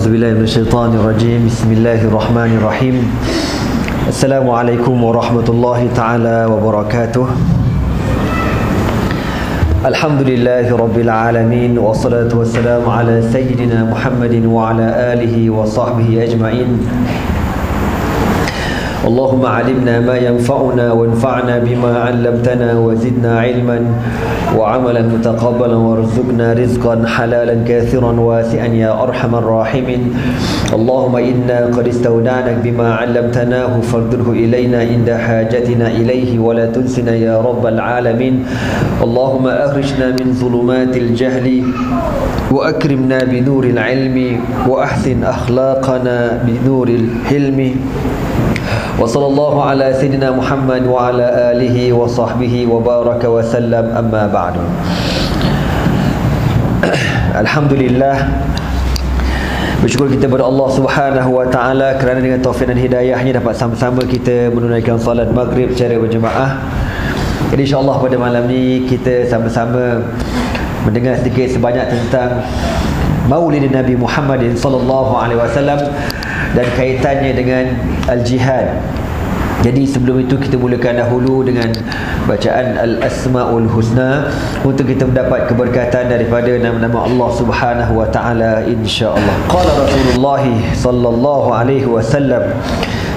A'udzubillahi minasyaitonirrajim. Bismillahirrahmanirrahim. Assalamualaikum warahmatullahi taala wabarakatuh. Alhamdulillahi rabbil alamin, wassalatu wassalamu ala sayyidina Muhammadin wa ala alihi wa sahbihi ajma'in. Allahumma alimna ma yanfa'una wanfa'na bima 'allamtana wa zidna 'ilman wa 'amalan mutaqabbalan warzuqna rizqan halalan kathiran wasi'an ya arhamar rahimin. Allahumma inna qad istawda'nak bima 'allamtanahu fardurhu ilayna inda hajatina ilayhi wa la tunsina ya rabbal alamin. Allahumma akhrijna min zulumatil jahli wa akrimna bi nuril ilmi wa ahsin akhlaqana bi nuril hilmi. Wa sallallahu ala sayyidina Muhammad wa ala alihi wa sahbihi wa baraka wa sallam, amma ba'du. Alhamdulillah, bersyukur kita kepada Allah Subhanahu wa taala kerana dengan taufik dan hidayahnya dapat sama-sama kita menunaikan salat maghrib secara berjemaah. Jadi insya-Allah pada malam ni kita sama-sama mendengar sedikit sebanyak tentang Maulid Nabi Muhammad sallallahu alaihi wasallam dan kaitannya dengan al-jihad. Jadi sebelum itu kita mulakan dahulu dengan bacaan al-asmaul husna untuk kita mendapat keberkatan daripada nama-nama Allah Subhanahu wa taala insya-Allah. Qala Rasulullah sallallahu alaihi wasallam,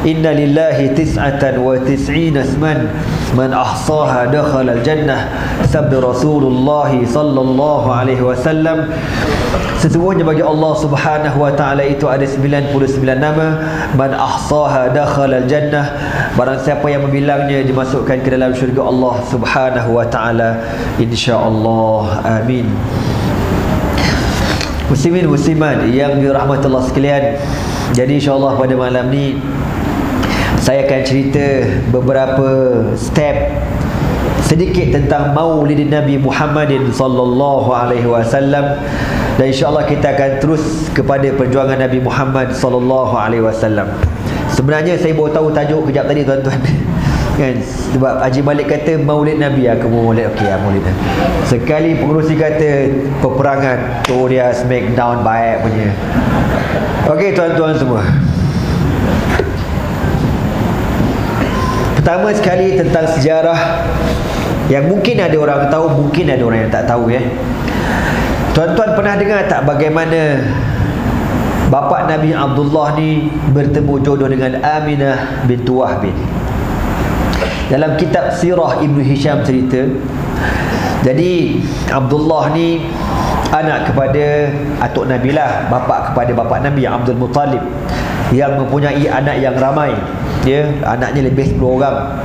inna lillahi tis'atan wa tis'ina isman man ahsaha dakhala al-jannah. Sabda Rasulullah sallallahu alaihi wasallam, sesungguhnya bagi Allah Subhanahu wa taala itu ada 99 nama. Man ahsaha dakhala al-jannah, barang siapa yang membilangnya dimasukkan ke dalam syurga Allah Subhanahu wa taala insya-Allah. Amin. Muslimin muslimat yang dirahmati Allah sekalian, jadi insya-Allah pada malam ni saya akan cerita beberapa step sedikit tentang Maulid Nabi Muhammadin sallallahu alaihi wasallam, dan insya-Allah kita akan terus kepada perjuangan Nabi Muhammad sallallahu alaihi wasallam. Sebenarnya saya baru tahu tajuk kejap tadi tuan-tuan. Kan sebab Haji Malik kata Maulid Nabi, aku Maulid, okey Maulid. Sekali pengurusi kata peperangan, tu dia smackdown baik punya. Okey tuan-tuan semua. Pertama sekali tentang sejarah yang mungkin ada orang tahu, mungkin ada orang yang tak tahu ya. Tuan-tuan pernah dengar tak bagaimana bapa Nabi Abdullah ni bertemu jodoh dengan Aminah bintu Wahb? Dalam kitab Sirah Ibnu Hisham cerita, jadi Abdullah ni anak kepada atuk Nabi lah, bapa kepada bapa Nabi Abdul Muttalib yang mempunyai anak yang ramai. Ya, anaknya lebih 10 orang.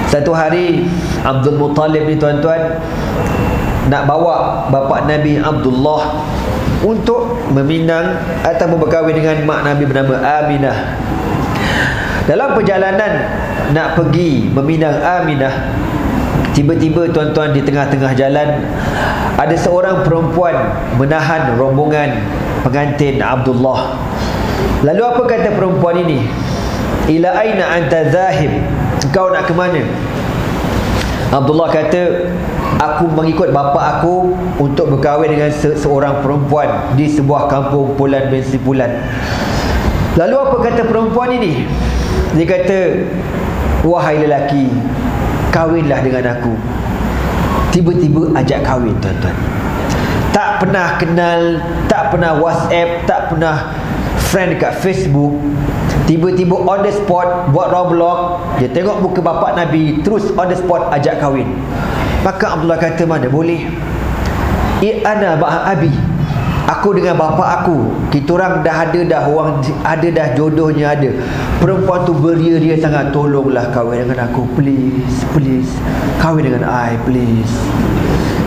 Satu hari Abdul Muttalib ni tuan-tuan nak bawa bapa Nabi Abdullah untuk meminang atau berkahwin dengan mak Nabi bernama Aminah. Dalam perjalanan nak pergi meminang Aminah, tiba-tiba tuan-tuan di tengah-tengah jalan ada seorang perempuan menahan rombongan pengantin Abdullah. Lalu apa kata perempuan ini? Ila aina anta zahib? Engkau nak ke mana? Abdullah kata, aku mengikut bapa aku untuk berkahwin dengan seorang perempuan di sebuah kampung Pulan bin Sipulan. Lalu apa kata perempuan ini? Dia kata, wahai lelaki, kahwinlah dengan aku. Tiba-tiba ajak kahwin tuan-tuan. Tak pernah kenal, tak pernah WhatsApp, tak pernah friend dekat Facebook. Tiba-tiba on the spot buat Roblox, dia tengok muka bapa Nabi, terus on the spot ajak kahwin. Maka Abdullah kata, mana boleh, ana ma'a abi, aku dengan bapa aku, kita orang dah ada dah jodohnya ada. Perempuan tu beria-ria sangat, tolonglah kahwin dengan aku, please kahwin dengan I, please.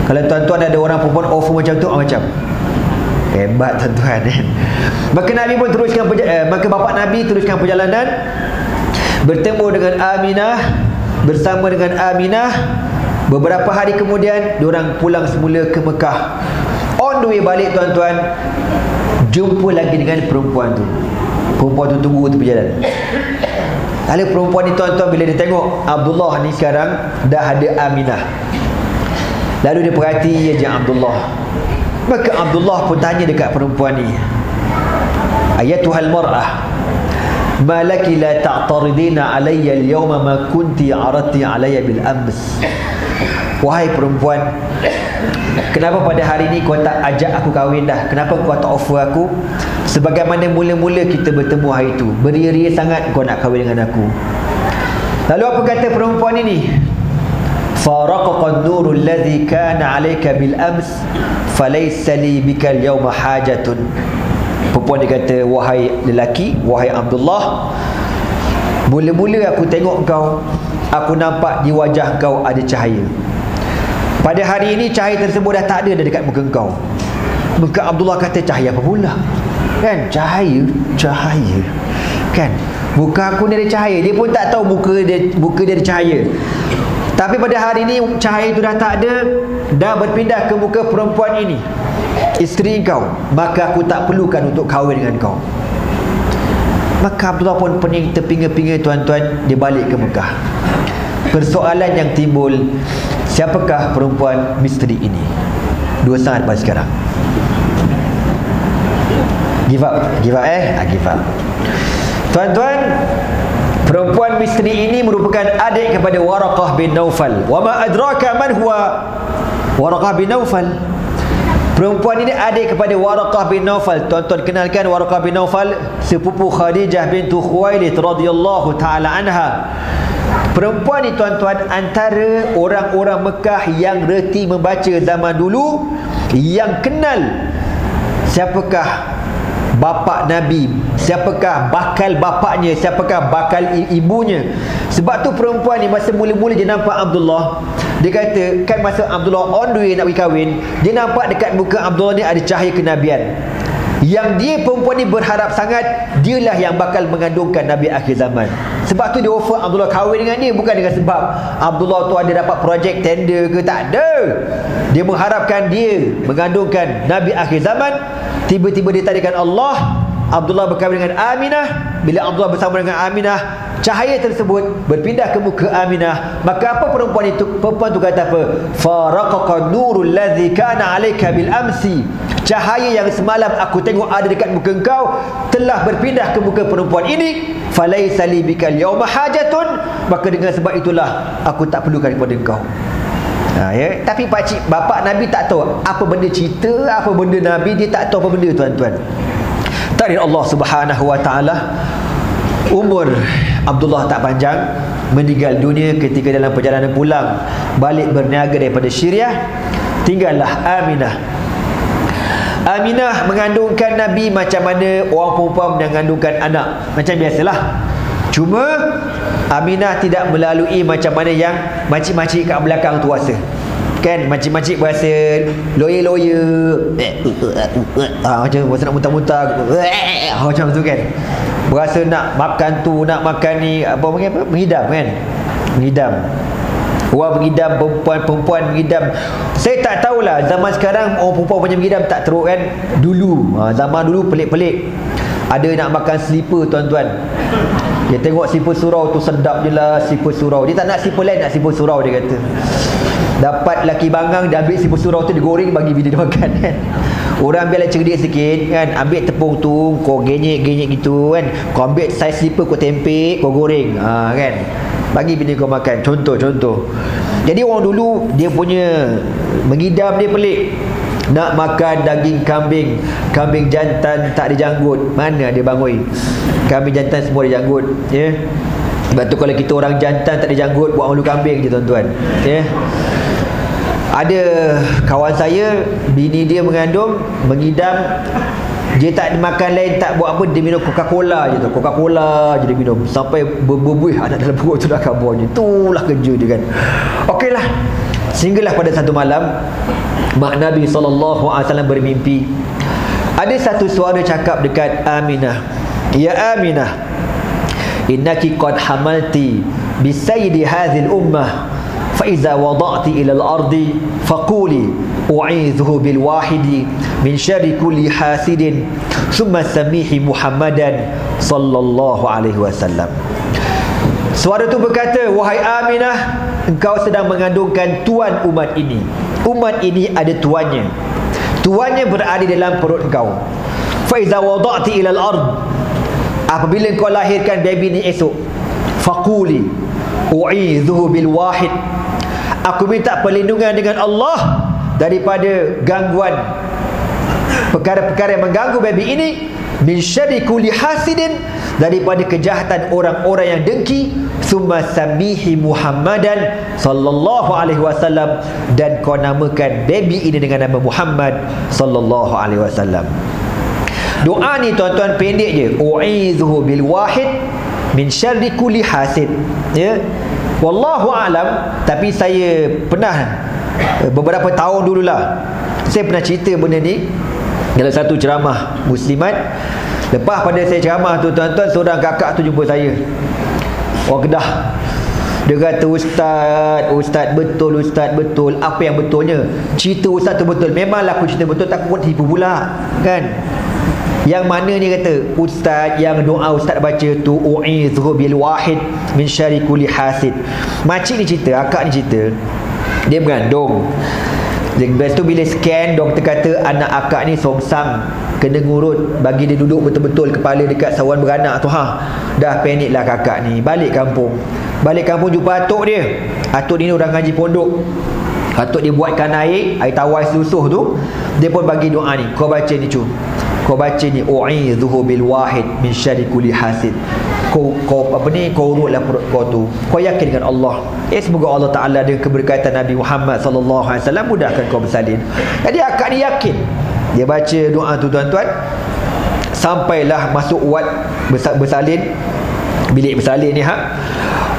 Kalau tuan-tuan ada orang perempuan offer macam tu, macam hebat tuan-tuan kan. Maka Nabi pun teruskan maka bapa Nabi teruskan perjalanan, bertemu dengan Aminah, bersama dengan Aminah. Beberapa hari kemudian diorang pulang semula ke Mekah. On the way balik tuan-tuan, jumpa lagi dengan perempuan tu. Perempuan tu tunggu tepi jalan. Lalu perempuan ni tuan-tuan bila dia tengok Abdullah ni sekarang dah ada Aminah, lalu dia perhati je Abdullah. Maka Abdullah pun tanya dekat perempuan ni, ayatuhal mar'ah, malaki la ta'taridina alayya al-yawma ma kunti aradti alayya bil ams. Wahai perempuan, kenapa pada hari ini kau tak ajak aku kahwin dah? Kenapa kau tak offer aku? Sebagaimana mula-mula kita bertemu hari itu, beria-ria sangat kau nak kahwin dengan aku. Lalu apa kata perempuan ini? Faraqaqa an-nuru alladhi kana 'alayka bil ams falaysa li bika al-yawma hajatun. Perempuan dia kata, wahai lelaki, wahai Abdullah, mula-mula aku tengok kau, aku nampak di wajah kau ada cahaya. Pada hari ini cahaya tersebut dah tak ada dekat muka kau. Maka Abdullah kata, cahaya apa pula? Kan, cahaya kan, muka aku ni ada cahaya. Dia pun tak tahu muka dia ada cahaya. Tapi pada hari ini cahaya itu dah tak ada, dah berpindah ke muka perempuan ini, isteri kau. Maka aku tak perlukan untuk kahwin dengan kau. Maka Abdullah pun pening terpinga-pinga, tuan-tuan. Dia balik ke Mekah. Persoalan yang timbul, siapakah perempuan misteri ini? 2 saat pada sekarang. Give up give up. Tuan-tuan, perempuan misteri ini merupakan adik kepada Waraqah bin Naufal. Wa ma adraka man huwa Waraqah bin Naufal. Perempuan ini adik kepada Waraqah bin Naufal. Tuan-tuan kenalkan Waraqah bin Naufal, sepupu Khadijah bintu Khuwailid radhiyallahu taala anha. Perempuan ni, tuan-tuan, antara orang-orang Mekah yang reti membaca zaman dulu, yang kenal siapakah bapa Nabi, siapakah bakal bapaknya, siapakah bakal ibunya. Sebab tu perempuan ni masa mula-mula dia nampak Abdullah, dia kata, kan masa Abdullah on the way nak pergi kahwin, dia nampak dekat muka Abdullah ni ada cahaya kenabian. Yang dia, perempuan ni berharap sangat dialah yang bakal mengandungkan Nabi akhir zaman. Sebab tu dia offer Abdullah kahwin dengan dia, bukan dengan sebab Abdullah tu ada dapat projek tender ke, tak ada. Dia mengharapkan dia mengandungkan Nabi akhir zaman. Tiba-tiba ditarikan Allah, Abdullah berkahwin dengan Aminah. Bila Abdullah bersama dengan Aminah, cahaya tersebut berpindah ke muka Aminah. Maka apa perempuan itu? Perempuan tu kata apa? Faraqaqa nurul ladzi kana 'alaika bil amsi. Cahaya yang semalam aku tengok ada dekat muka engkau telah berpindah ke muka perempuan ini. Falaisa li bikal yauma hajatun. Maka dengan sebab itulah aku tak perlukan kepada engkau. Ya. Tapi pakcik bapa Nabi tak tahu apa benda cerita, apa benda Nabi, dia tak tahu apa benda, tuan-tuan. Takdir Allah Subhanahu wa taala, umur Abdullah tak panjang, meninggal dunia ketika dalam perjalanan pulang balik berniaga daripada Syriah. Tinggallah Aminah. Aminah mengandungkan Nabi macam mana orang perempuan mengandungkan anak, macam biasalah. Cuma Aminah tidak melalui macam mana yang makcik-makcik kat belakang tu rasa. Kan, makcik-makcik berasa lawyer macam berasa nak muntah-muntah macam tu kan. Berasa nak makan tu, nak makan ni, apa mengidam kan. Mengidam. Orang mengidam, perempuan mengidam. Saya tak tahulah zaman sekarang orang perempuan macam mengidam tak teruk kan. Dulu, zaman dulu pelik-pelik. Ada nak makan slipper, tuan-tuan. Dia tengok siput surau tu sedap je lah, siput surau. Dia tak nak siput lain, nak siput surau, dia kata. Dapat laki bangang, dia ambil siput surau tu, dia goreng bagi bini dia makan kan. Orang biarlah cerdik sikit kan. Ambil tepung tu, kau genyek-genyek gitu kan. Kau ambil saiz slipper, kau tempek, kau goreng kan. Bagi bini kau makan. Contoh. Jadi orang dulu dia punya mengidam dia pelik. Nak makan daging kambing, kambing jantan tak ada janggut, mana dia bangui. Kambing jantan semua ada janggut, ya. Sebab tu kalau kita orang jantan tak ada janggut, buat malu kambing je, tuan-tuan, ya. Ada kawan saya, bini dia mengandung, mengidam, dia tak makan lain, tak buat apa, dia minum Coca-Cola je tu. Coca-Cola je dia minum sampai berbuih anak dalam perut tu dah kabur je. Itulah kerja dia kan. Okeylah. Sehinggalah pada satu malam mak Nabi SAW bermimpi. Ada satu suara cakap dekat Aminah, "Ya Aminah, innaki qad hamalti bi sayyidi hadhihi al-ummah fa iza wada'ti ila al-ardi faquli u'idhuhu bil wahidi min syarri kulli hasidin thumma samihi Muhammadan sallallahu alaihi wasallam." Suara itu berkata, "Wahai Aminah, engkau sedang mengandungkan tuan umat ini. Umat ini ada tuannya. Tuannya berada dalam perut engkau. Fa fa iza wada'ti ila al-ard, apabila kau lahirkan baby ni esok, faquli u'idzuhu bil wahid, aku minta perlindungan dengan Allah daripada gangguan perkara-perkara yang mengganggu baby ini, min syarri kulli hasidin, daripada kejahatan orang-orang yang dengki, summa samihi Muhammadan sallallahu alaihi wasallam, dan kau namakan baby ini dengan nama Muhammad sallallahu alaihi wasallam. Doa ni tuan-tuan pendek je, u'idzuhu bil wahid min syarri kulli hasid, ya. Wallahu alam, tapi saya pernah beberapa tahun dululah saya pernah cerita benda ni dalam satu ceramah muslimat. Lepas pada saya ceramah tu tuan-tuan, seorang kakak tu jumpa saya, orang Kedah. Dia kata, Ustaz betul, Ustaz betul. Apa yang betulnya? Cerita Ustaz tu betul. Memanglah aku cerita betul, tak aku tipu pula, kan? Yang mana ni kata, Ustaz, yang doa Ustaz baca tu, u'idzuhu bil wahid min syarri kulli hasid. Makcik ni cerita, akak ni cerita, dia mengandung. Lepas tu bila scan, doktor kata anak akak ni songsang, kena ngurut, bagi dia duduk betul-betul kepala dekat sawan beranak tu. Dah panik lah kakak ni. Balik kampung jumpa atuk dia. Atuk ni orang ngaji pondok. Atuk dia buatkan air tawar selusuh tu, dia pun bagi doa ni. Kau baca ni cu, kau baca ni, u'idzuhu bil wahid min syarri kulli hasid. Kau urutlah perut kau tu, kau yakin dengan Allah. Semoga Allah Ta'ala dengan keberkatan Nabi Muhammad sallallahu alaihi wasallam mudahkan kau bersalin. Jadi akak ni yakin, dia baca doa tu tuan-tuan, sampailah masuk wad bersalin, bilik bersalin ni.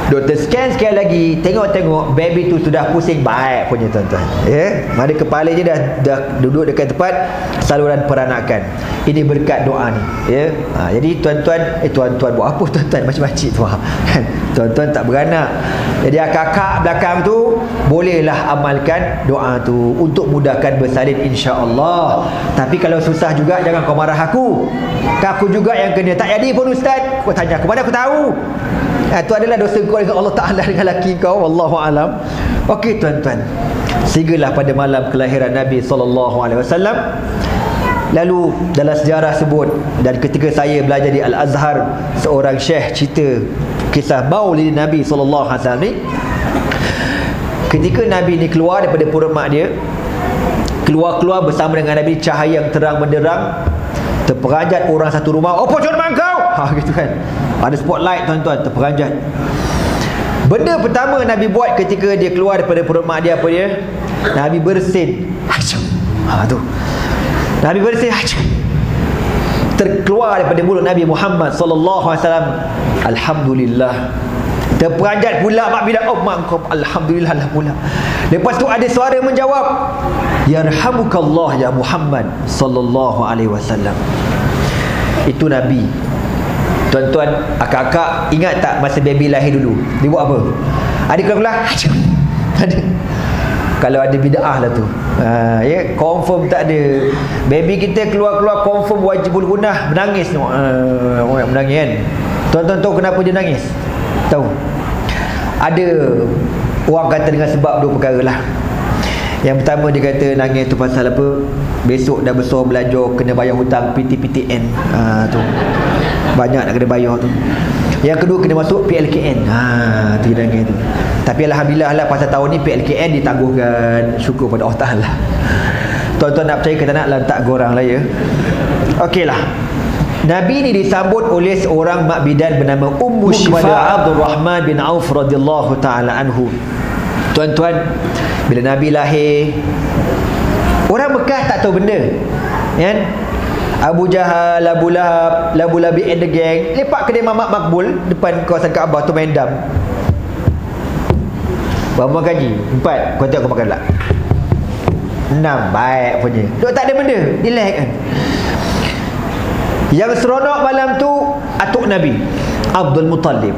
Doktor scan sekali lagi, tengok baby tu sudah pusing baik punya tuan-tuan, ya. Mana kepala je dah duduk dekat tempat saluran peranakan. Ini berkat doa ni, ya. Jadi tuan-tuan buat apa tuan-tuan macam makcik tu, kan? Tuan-tuan tak beranak. Jadi kakak belakang tu bolehlah amalkan doa tu untuk mudahkan bersalin, insya-Allah. Tapi kalau susah juga jangan kau marah aku. Aku juga yang kena. Tak jadi pun Ustaz, kau tanya aku, mana aku tahu. Itu adalah dosa kau dengan Allah Ta'ala dengan laki kau, wallahu alam. Okey tuan-tuan, sehinggalah pada malam kelahiran Nabi SAW. Lalu dalam sejarah sebut, dan ketika saya belajar di Al-Azhar, seorang syekh cerita kisah maulid Nabi SAW ni. Ketika Nabi ni keluar daripada perut mak dia, keluar bersama dengan Nabi, cahaya yang terang benderang, terperanjat orang satu rumah. Apa cuma kau? Gitu kan. Ada spotlight tuan-tuan, terperanjat. Benda pertama Nabi buat ketika dia keluar daripada perut mak dia, apa dia? Nabi bersin. Tu. Nabi bersin. Terkeluar daripada mulut Nabi Muhammad sallallahu alaihi wasallam, alhamdulillah. Terperanjat pula mak bila, oh mak kau, alhamdulillah lah pula. Lepas tu ada suara menjawab, yarhamukallah ya Muhammad sallallahu alaihi wasallam. Itu Nabi. Tuan-tuan, akak-akak ingat tak masa baby lahir dulu dia buat apa? Ada keluar ada. Kalau ada bid'ah lah tu, ya, confirm tak ada. Baby kita keluar confirm wajibul gunah, menangis tu. Orang menangis kan. Tuan-tuan tahu kenapa dia nangis? Tahu? Ada orang kata dengan sebab dua perkara lah. Yang pertama dia kata nangis tu pasal apa? Besok dah besar belajar, kena bayar hutang PTPTN. Tu banyak nak kena bayar tu. Yang kedua kena masuk PLKN. Tu dia nangis tu. Tapi alhamdulillah lah pasal tahun ni PLKN ditangguhkan. Syukur pada Allah Ta'ala. Tuan-tuan nak percaya ke tak nak, lantak korang lah, ya. Okeylah. Nabi ni disambut oleh seorang mak bidan bernama Ummu Syifa Abdul Rahman bin Auf radhiyallahu taala anhu. Tuan-tuan, bila Nabi lahir, orang Mekah tak tahu benda, kan? Abu Jahal, Abu Lahab and the gang lepak kedai Mamak Makbul depan kawasan Kaabah tu main dam. Berapa makan gaji? 4. Kau tengok kau makan tak? 6. Baik punya. Duk tak ada benda, relax kan. Yang seronok malam tu atuk Nabi, Abdul Muttalib.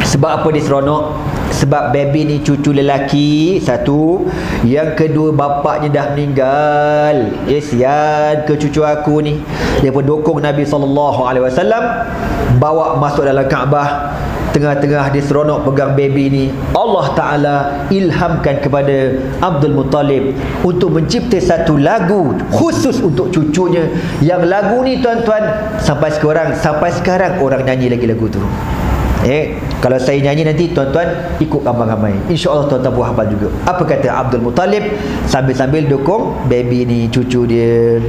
Sebab apa dia seronok? Sebab baby ni cucu lelaki, satu. Yang kedua, bapaknya dah meninggal. Sian ke cucu aku ni. Dia pun dukung Nabi SAW, bawa masuk dalam Kaabah. tengah-tengah dia seronok pegang baby ni, Allah Ta'ala ilhamkan kepada Abdul Muttalib untuk mencipta satu lagu khusus untuk cucunya. Yang lagu ni tuan-tuan, sampai sekarang orang nyanyi lagi lagu tu. Kalau saya nyanyi nanti tuan-tuan ikut ramai-ramai, insya-Allah tuan-tuan buat hafal juga. Apa kata Abdul Muttalib sambil-sambil dukung baby ni, cucu dia?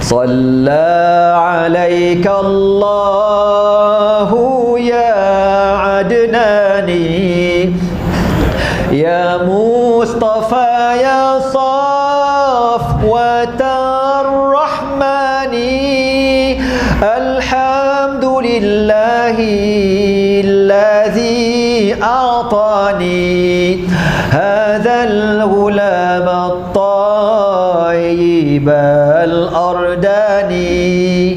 Salla alaika Allahu ya Adnani, ya Mustafa ya Safwatar Rahmani, alhamdulillahi alladhi a'tani hadzal ghulam at-tayyib al-ardani,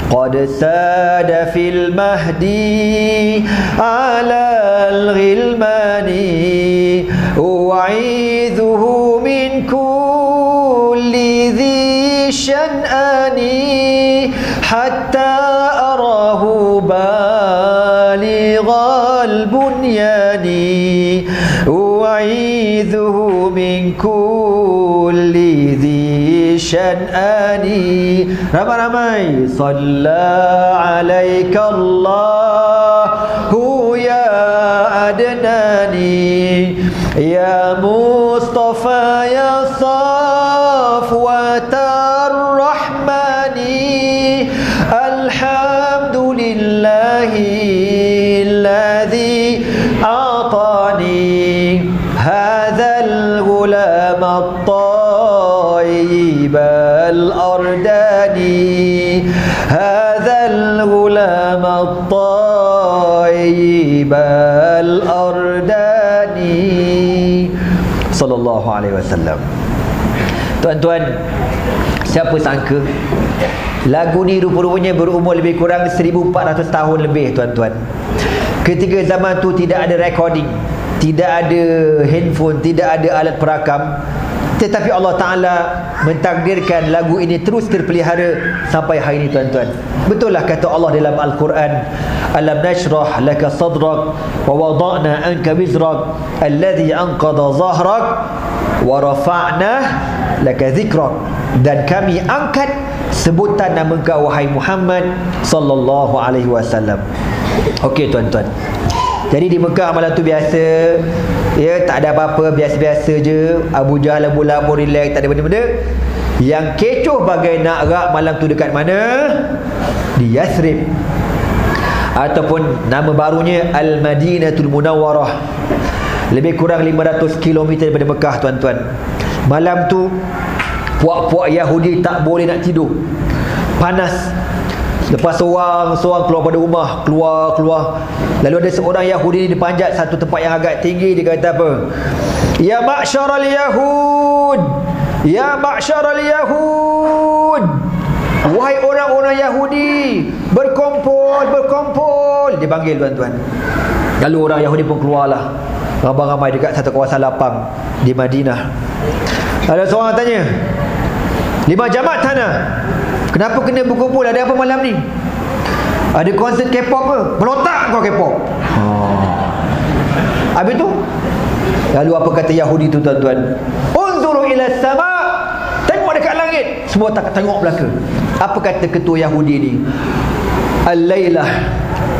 qad sada fil mahdi ala al-ghilmani, u'idhuhu min kulli dhi shan'ani, hatta arahu balighal bunyani, u'idhuhu min kulli dhi shan'ani. Ramai-ramai. Salla alaika Allahu ya Adnani, ya Mustafa ya Safwatar Rahmani, alhamdulillahi alladhi a'tani hadzal ghulam at-tayyib al-ardani, hadzal ghulam at-tayyib al-ardani. Sallallahu alaihi wasallam. Tuan-tuan, siapa sangka lagu ni rupa-rupanya berumur lebih kurang 1400 tahun lebih tuan-tuan. Ketika zaman tu tidak ada recording, tidak ada handphone, tidak ada alat perakam, tetapi Allah Ta'ala mentakdirkan lagu ini terus terpelihara sampai hari ini tuan-tuan. Betul lah kata Allah dalam Al-Quran, alam nashrah laka sadrak wa wada'na anka wizrak alladhi anqadha zahrak wa rafa'na laka zikrak, dan kami angkat sebutan nama engkau wahai Muhammad sallallahu alaihi wasallam. Okey tuan-tuan, jadi di Mekah malam tu biasa, ya, tak ada apa-apa, biasa-biasa je. Abu Jahal, Abu Lahab relax, tak ada benda-benda. Yang kecoh bagai nak rak malam tu dekat mana? Di Yathrib, ataupun nama barunya Al-Madinatul Munawwarah. Lebih kurang 500 km daripada Mekah tuan-tuan. Malam tu puak-puak Yahudi tak boleh nak tidur, panas. Lepas seorang keluar pada rumah, keluar. Lalu ada seorang Yahudi dipanjat satu tempat yang agak tinggi. Dia kata apa? Ya ma'syaral Yahud, ya ma'syaral Yahud, wahai orang-orang Yahudi, berkumpul. Dia panggil tuan-tuan. Lalu orang Yahudi pun keluarlah ramai-ramai dekat satu kawasan lapang di Madinah. Ada seorang tanya, 5 jamaat sana, kenapa kena berkumpul? Ada apa malam ni? Ada konsert K-pop ke? Melotak kau K-pop. Habis tu, lalu apa kata Yahudi tu tuan-tuan? Unzuru ila sama, tengok dekat langit. Semua tak tengok belaka. Apa kata ketua Yahudi ni? Al-lailah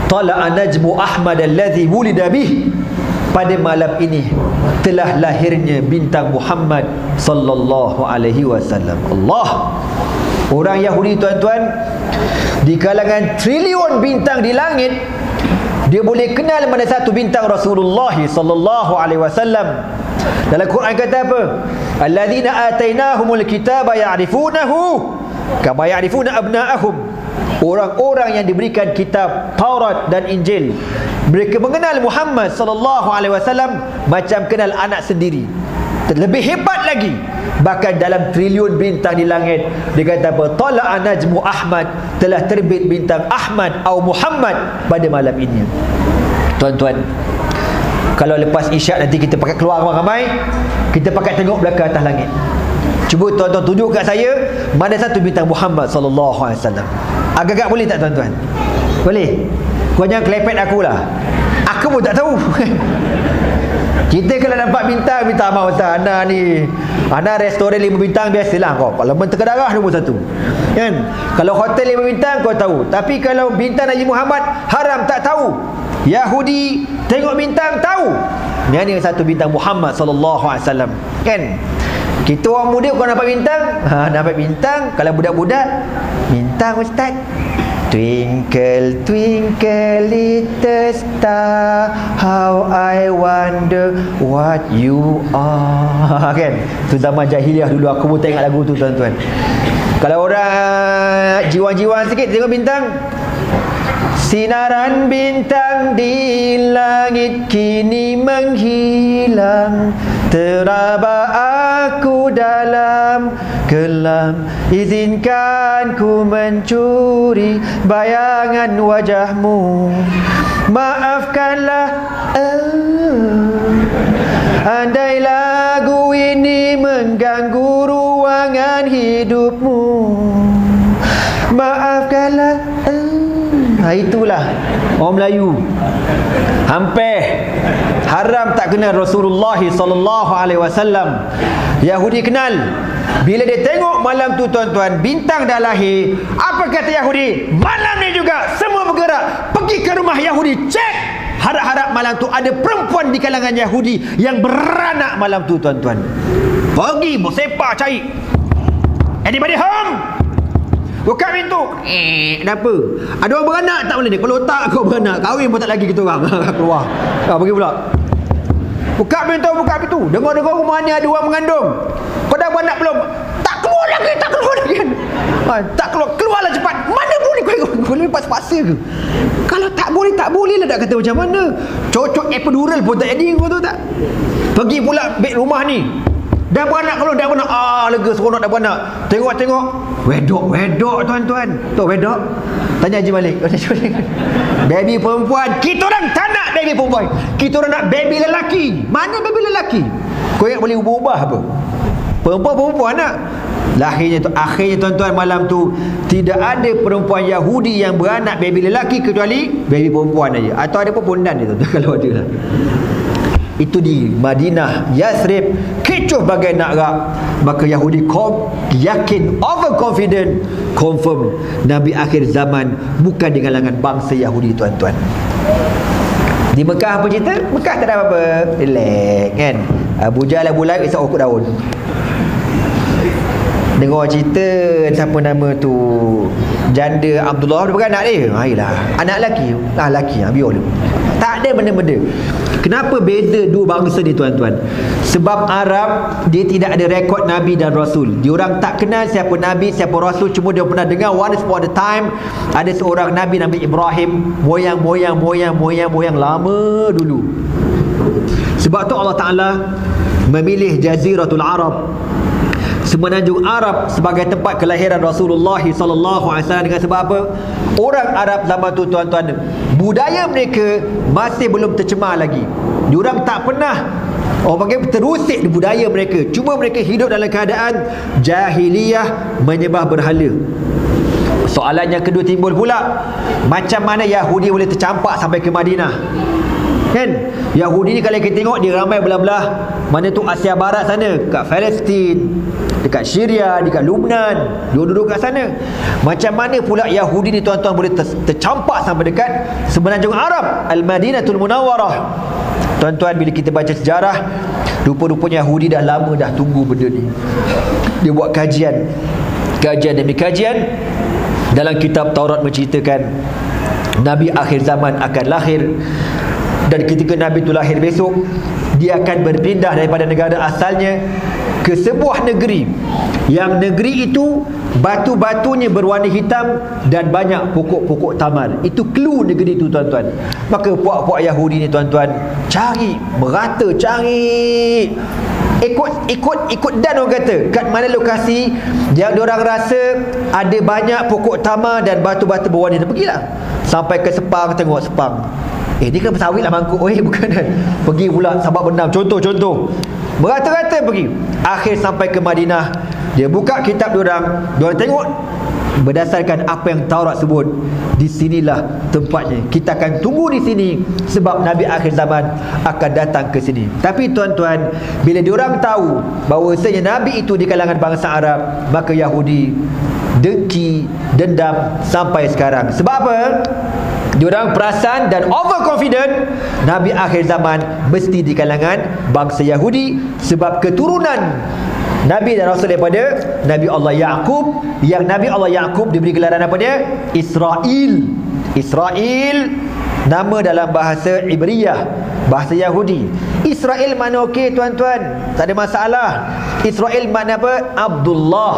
tala'a najmu Ahmad alladhi wulida bih, pada malam ini telah lahirnya bintang Muhammad sallallahu alaihi wasallam. Allah. Orang Yahudi tuan-tuan, di kalangan trilion bintang di langit, dia boleh kenal mana satu bintang Rasulullah sallallahu alaihi wasallam. Dalam Quran kata apa? Alladzina atainahumul kitaba ya'rifunahu kama ya'rifuna abna'ahum. Orang-orang yang diberikan kitab Taurat dan Injil, mereka mengenal Muhammad sallallahu alaihi wasallam macam kenal anak sendiri. Lebih hebat lagi, bahkan dalam triliun bintang di langit, dia kata apa? Tala'a najmu Ahmad, telah terbit bintang Ahmad atau Muhammad pada malam ini. Tuan-tuan, kalau lepas isyak nanti kita pakai keluar ramai-ramai, kita pakai tengok belakang atas langit. Cuba tuan-tuan tunjuk kat saya mana satu bintang Muhammad sallallahu alaihi wasallam. Agak-agak boleh tak tuan-tuan? Boleh? Kau jangan kelepet akulah. Aku pun tak tahu. Kita kalau nampak bintang, minta maaf Ustaz, Ana ni, Ana restoran 5 bintang biasalah kau. Parlimen Terkedarah nombor 1. Kan? Kalau hotel 5 bintang kau tahu. Tapi kalau bintang Nabi Muhammad haram tak tahu. Yahudi tengok bintang tahu. Yang ni 1 bintang Muhammad sallallahu alaihi wasallam. Kan? Kita orang muda kau nampak bintang, nampak bintang. Kalau budak-budak, bintang Ustaz. Twinkle, twinkle, little star, how I wonder what you are. Kan? Itu zaman jahiliah dulu. Aku pun tengok lagu tu tuan-tuan. Kalau orang jiwang-jiwang sikit tengok bintang, sinaran bintang di langit kini menghilang, teraba aku dalam kelam, izinkan ku mencuri bayangan wajahmu. Maafkanlah andai lagu ini mengganggu ruangan hidupmu. Maafkanlah. Itulah orang Melayu. Hampir haram tak kenal Rasulullah sallallahu alaihi wasallam. Yahudi kenal. Bila dia tengok malam tu tuan-tuan, bintang dah lahir, apa kata Yahudi? Malam ni juga semua bergerak pergi ke rumah Yahudi, cek. Harap-harap malam tu ada perempuan di kalangan Yahudi yang beranak malam tu tuan-tuan. Pergi bersepak cari. Anybody home? Buka pintu. Kenapa? Ada orang beranak tak boleh ni. Kalau tak kau beranak, kahwin pun tak lagi kita orang. Keluar. Pergi pula. Buka pintu. Dengar-dengar rumah ni ada orang mengandung. Kau dah beranak belum? Tak keluar lagi. Tak keluar. Keluarlah cepat. Mana boleh kau lepas paksa ke? Kalau tak boleh lah nak kata macam mana. Cocok epidural pun tak jadi, kau tahu tak? Pergi pula beg rumah ni. Dah beranak kalau dah beranak, lega seronok dah beranak. Tengok wedok tuan-tuan. Tahu wedok? Tanya Haji Malik. Baby perempuan. Kita orang tak nak baby perempuan. Kita orang nak baby lelaki. Mana baby lelaki? Kau ingat boleh ubah apa? Perempuan nak. Akhirnya tuan-tuan, malam tu tidak ada perempuan Yahudi yang beranak baby lelaki kecuali baby perempuan aja. Atau ada pun pondan dia tuan-tuan kalau ada lah. Itu di Madinah, Yathrib, kecoh bagai nak rak. Maka Yahudi yakin, overconfident, confirm Nabi akhir zaman bukan di kalangan bangsa Yahudi tuan-tuan. Di Mekah apa cerita? Mekah tak ada apa-apa, relax kan. Abu Jahal, Abu Lahab isap okut daun. Dengar cerita siapa nama tu, janda Abdullah dia beranak dia. Ayolah, anak lelaki. Lelaki biar dia. Tak ada benda-benda. Kenapa beza dua bangsa ni tuan-tuan? Sebab Arab dia tidak ada rekod Nabi dan Rasul. Diorang tak kenal siapa Nabi, siapa Rasul. Cuma dia pernah dengar once upon a time ada seorang Nabi, Nabi Ibrahim, moyang lama dulu. Sebab tu Allah Ta'ala memilih Jaziratul Arab, semenanjung Arab, sebagai tempat kelahiran Rasulullah SAW. Dengan sebab apa? Orang Arab zaman tu tuan-tuan, budaya mereka masih belum tercemar lagi. Diorang tak pernah, orang panggil, terusik di budaya mereka. Cuma mereka hidup dalam keadaan jahiliyah, menyembah berhala. Soalan yang kedua timbul pula, macam mana Yahudi boleh tercampak sampai ke Madinah? Kan? Yahudi ni kalau kita tengok, dia ramai belah-belah mana tu Asia Barat sana, kat Palestin, dekat Syria, dekat Lubnan, duduk kat sana. Macam mana pula Yahudi ni tuan-tuan boleh tercampak sampai dekat semenanjung Arab, Al-Madinatul Munawwarah. Tuan-tuan, bila kita baca sejarah, rupa-rupanya Yahudi dah lama dah tunggu benda ni. Dia buat kajian demi kajian. Dalam kitab Taurat menceritakan Nabi akhir zaman akan lahir, dan ketika Nabi itu lahir besok, dia akan berpindah daripada negara asalnya ke sebuah negeri, yang negeri itu batu-batunya berwarna hitam dan banyak pokok-pokok tamar. Itu clue negeri itu tuan-tuan. Maka puak-puak Yahudi ni tuan-tuan cari merata, cari ikut dan orang kata kat mana lokasi yang diorang rasa ada banyak pokok tamar dan batu-batu berwarna hitam. Pergilah sampai ke Sepang, tengok Sepang. Ni kan sawit lah mangkuk. Bukan kan. Pergi pula Sabak Bernam. Contoh Merata-rata pergi. Akhir sampai ke Madinah. Dia buka kitab diorang tengok berdasarkan apa yang Taurat sebut, di sinilah tempatnya. Kita akan tunggu di sini sebab Nabi akhir zaman akan datang ke sini. Tapi tuan-tuan, bila diorang tahu bahawasanya Nabi itu di kalangan bangsa Arab, maka Yahudi dengki, dendam sampai sekarang. Sebab apa? Diorang perasan dan overconfident Nabi akhir zaman mesti di kalangan bangsa Yahudi, sebab keturunan Nabi dan Rasul daripada Nabi Allah Yaqub, yang Nabi Allah Yaqub diberi gelaran apa dia? Israel. Israel nama dalam bahasa Ibriyah, bahasa Yahudi. Israel makna okey tuan-tuan, tak ada masalah. Israel makna apa? Abdullah.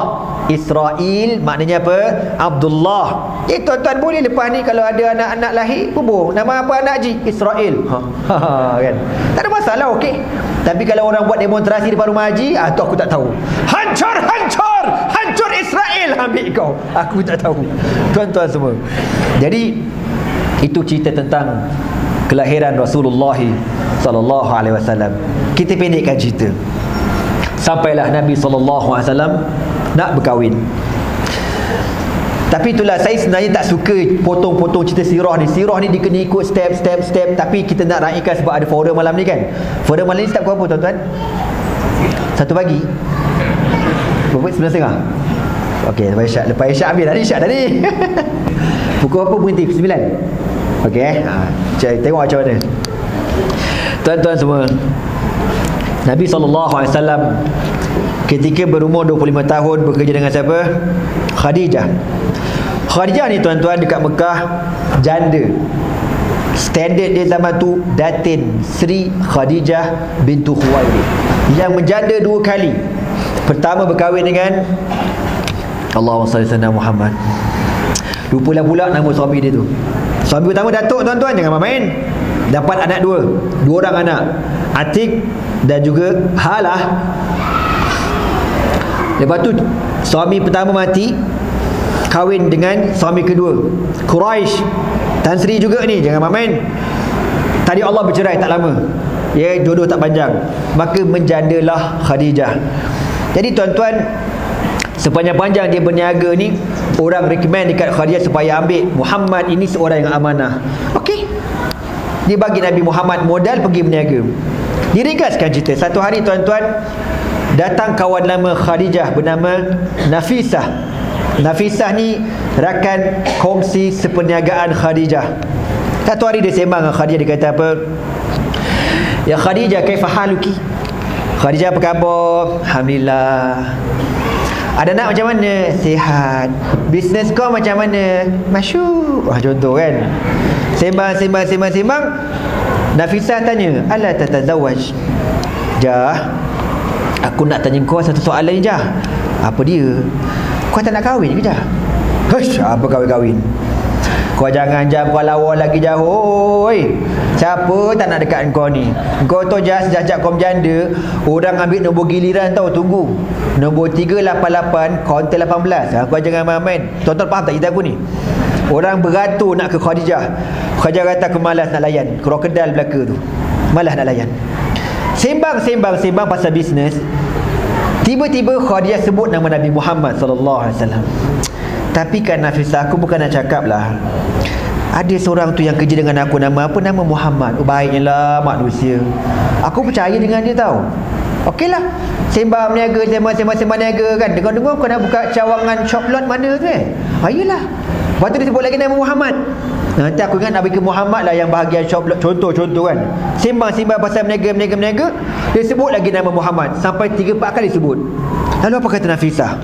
Israel maknanya apa? Abdullah. Tuan-tuan boleh lepas ni kalau ada anak-anak lahir, kubur nama apa anak Haji? Israel. Kan? Tak ada masalah, okey. Tapi kalau orang buat demonstrasi depan rumah Haji, tu aku tak tahu. Hancur, hancur, hancur Israel, ambil kau. Aku tak tahu. Tuan-tuan semua. Jadi itu cerita tentang kelahiran Rasulullah sallallahu alaihi wasallam. Kita pendekkan cerita. Sampailah Nabi sallallahu alaihi wasallam nak berkahwin. Tapi itulah, saya sebenarnya tak suka potong-potong cerita sirah ni. Sirah ni dia kena ikut step. Tapi kita nak raikan sebab ada forum malam ni kan. Forum malam ni start pukul apa tuan-tuan? 1 pagi. Pukul 9.30. Okey, lepas Isyak habis tadi. Isyak tadi. Pukul apa berhenti? 9. Okey. Tengok macam mana. Tuan-tuan semua, Nabi SAW ketika berumur 25 tahun bekerja dengan siapa? Khadijah. Khadijah ni tuan-tuan dekat Mekah janda. Standard dia zaman tu Datin Sri Khadijah bintu Khuwailid, yang menjanda 2 kali. Pertama berkahwin dengan Allahumma salli ala Muhammad. Lupalah pula nama suami dia tu. Suami pertama Datuk tuan-tuan, jangan main-main. Dapat anak 2 orang anak, Atik dan juga Halah. Lepas tu suami pertama mati, kahwin dengan suami kedua Quraisy, Tan Sri juga ni, jangan main. Tadi Allah bercerai tak lama, jodoh tak panjang, maka menjandalah Khadijah. Jadi tuan-tuan, sepanjang-panjang dia berniaga ni, orang recommend dekat Khadijah supaya ambil Muhammad ini seorang yang amanah. Okey, dia bagi Nabi Muhammad modal pergi berniaga. Diringkaskan cerita, satu hari tuan-tuan, datang kawan lama Khadijah bernama Nafisah. Nafisah ni rakan kongsi seperniagaan Khadijah. Satu hari dia sembang dengan Khadijah, dia kata apa? Ya Khadijah, kaifa haluki? Khadijah, apa khabar? Alhamdulillah. Ada nak macam mana? Sihat. Bisnes kau macam mana? Masyuk. Contoh kan. Sembang. Nafisah tanya, ala tatazawaj? Jah, aku nak tanya kau satu soalan je. Apa dia? Kau tak nak kahwin ke Jah? Hush, apa kahwin-kahwin? Kau jangan kau lawa lagi jauh. Siapa tak nak dekat kau ni? Kau tu Jah, sejak kau berjanda, orang ambil nombor giliran tau, tunggu. Nombor 388, kaunter 18. Kau jangan main-main. Tuan-tuan faham tak cerita aku ni? Orang beratur nak ke Khadijah. Khadijah kata aku malas nak layan. Krokodil belaka tu, malas nak layan. Sembang pasal bisnes. Tiba-tiba Khadijah sebut nama Nabi Muhammad SAW. Tapi kan Nafisah, aku bukan nak cakap lah, ada seorang tu yang kerja dengan aku, nama apa? Nama Muhammad. Baiknya lah manusia. Aku percaya dengan dia tau. Okeylah, sembang niaga, sembang niaga kan. Dengar-dengar kau nak buka cawangan shop lot mana tu ayolah. Lepas tu dia sebut lagi nama Muhammad. Nanti aku ingat Nabi Muhammad lah yang bahagian shop lot. Contoh kan. Sembang pasal meniaga. Dia sebut lagi nama Muhammad sampai 3-4 kali sebut. Lalu apa kata Nafisah?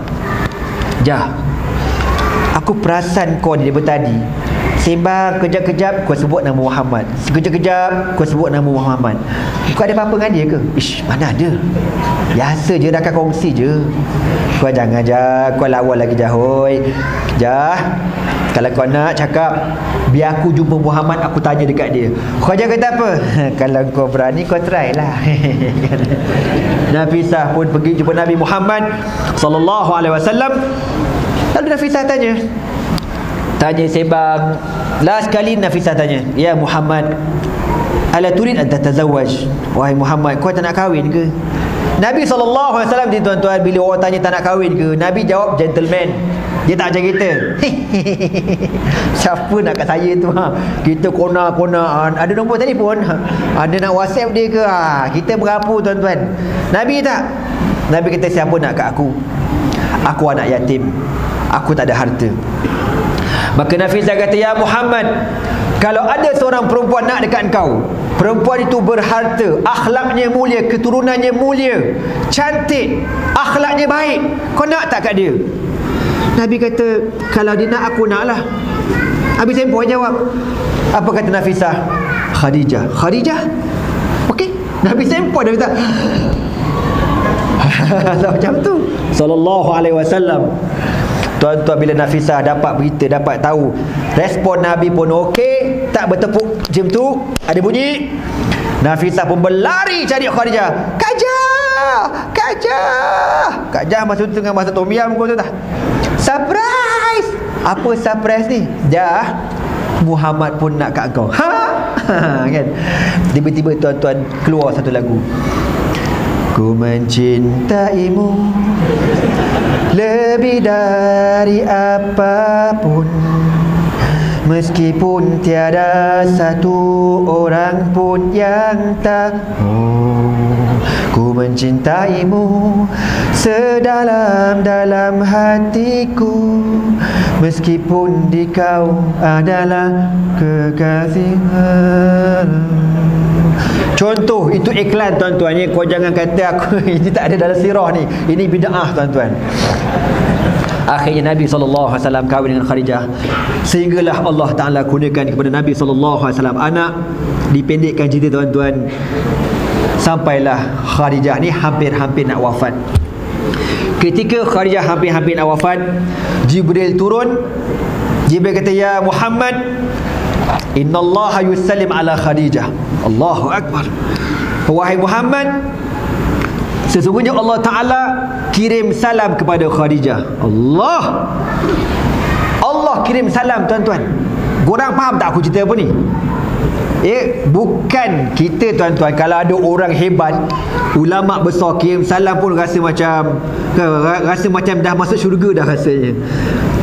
Jah, aku perasan kau ni daripada tadi sembang kejap-kejap kau sebut nama Muhammad, sekejap-kejap kau sebut nama Muhammad. Kau ada apa-apa dengan dia ke? Ish, mana ada. Biasa je, dah akan kongsi je. Kau jangan kau lawa lagi Jahoi. Kalau kau nak cakap, biar aku jumpa Muhammad, aku tanya dekat dia. Kau jangan kata apa? Kalau kau berani, kau try lah. Nafisah pun pergi jumpa Nabi Muhammad sallallahu alaihi wasallam. Lalu Nafisah tanya sembang. Last kali Nafisah tanya, ya Muhammad, ala turid an tatazawwaj? Wahai Muhammad, kau tak nak kahwin ke? Nabi SAW ni tuan-tuan, bila orang tanya tak nak kahwin ke, Nabi jawab gentleman. Dia tak macam kita. Siapa nak kat saya tu, kita kona-kona, ada nombor telefon, ada nak WhatsApp dia ke, kita berapa tuan-tuan. Nabi tak. Nabi kata, siapa nak kat aku? Aku anak yatim, aku tak ada harta. Maka Nafisah kata, ya Muhammad, kalau ada seorang perempuan nak dekat kau, perempuan itu berharta, akhlaknya mulia, keturunannya mulia, cantik, akhlaknya baik, kau nak tak kat dia? Nabi kata, kalau dia nak, aku nak lah. Habis Tempoh jawab. Apa kata Nafisah? Khadijah. Khadijah? Okey. Nabi Tempoh dah kata macam tu. Sallallahu alaihi wasallam. Tuan-tuan, bila Nafisah dapat berita, dapat tahu, respon Nabi pun okey, tak bertepuk macam tu, ada bunyi, Nafisah pun berlari cari Khadijah. Kajah masa tu tengah masak tom yam kau tu tak? Surprise! Apa surprise ni? Dah Muhammad pun nak kat kau. Kan? Tiba-tiba tuan-tuan keluar satu lagu. Ku mencintaimu lebih dari apapun, meskipun tiada satu orang pun yang tahu. Ku mencintaimu sedalam-dalam hatiku, meskipun di kau adalah kekasihku. Contoh, itu iklan tuan-tuan. Kau jangan kata aku ini tak ada dalam sirah ni. Ini bid'ah tuan-tuan. Akhirnya Nabi SAW kahwin dengan Khadijah, sehinggalah Allah Ta'ala kurniakan kepada Nabi SAW anak. Dipendekkan cerita tuan-tuan, sampailah Khadijah ni hampir-hampir nak wafat. Ketika Khadijah hampir-hampir nak wafat, Jibril turun. Jibril kata, ya Muhammad, innallaha yusallim ala Khadijah. Allahu Akbar. Wahai Muhammad, sesungguhnya Allah Ta'ala kirim salam kepada Khadijah. Allah kirim salam tuan-tuan. Korang faham tak aku cerita apa ni? Bukan kita tuan-tuan, kalau ada orang hebat, ulama besar kirim salam pun rasa macam dah masuk syurga dah rasanya.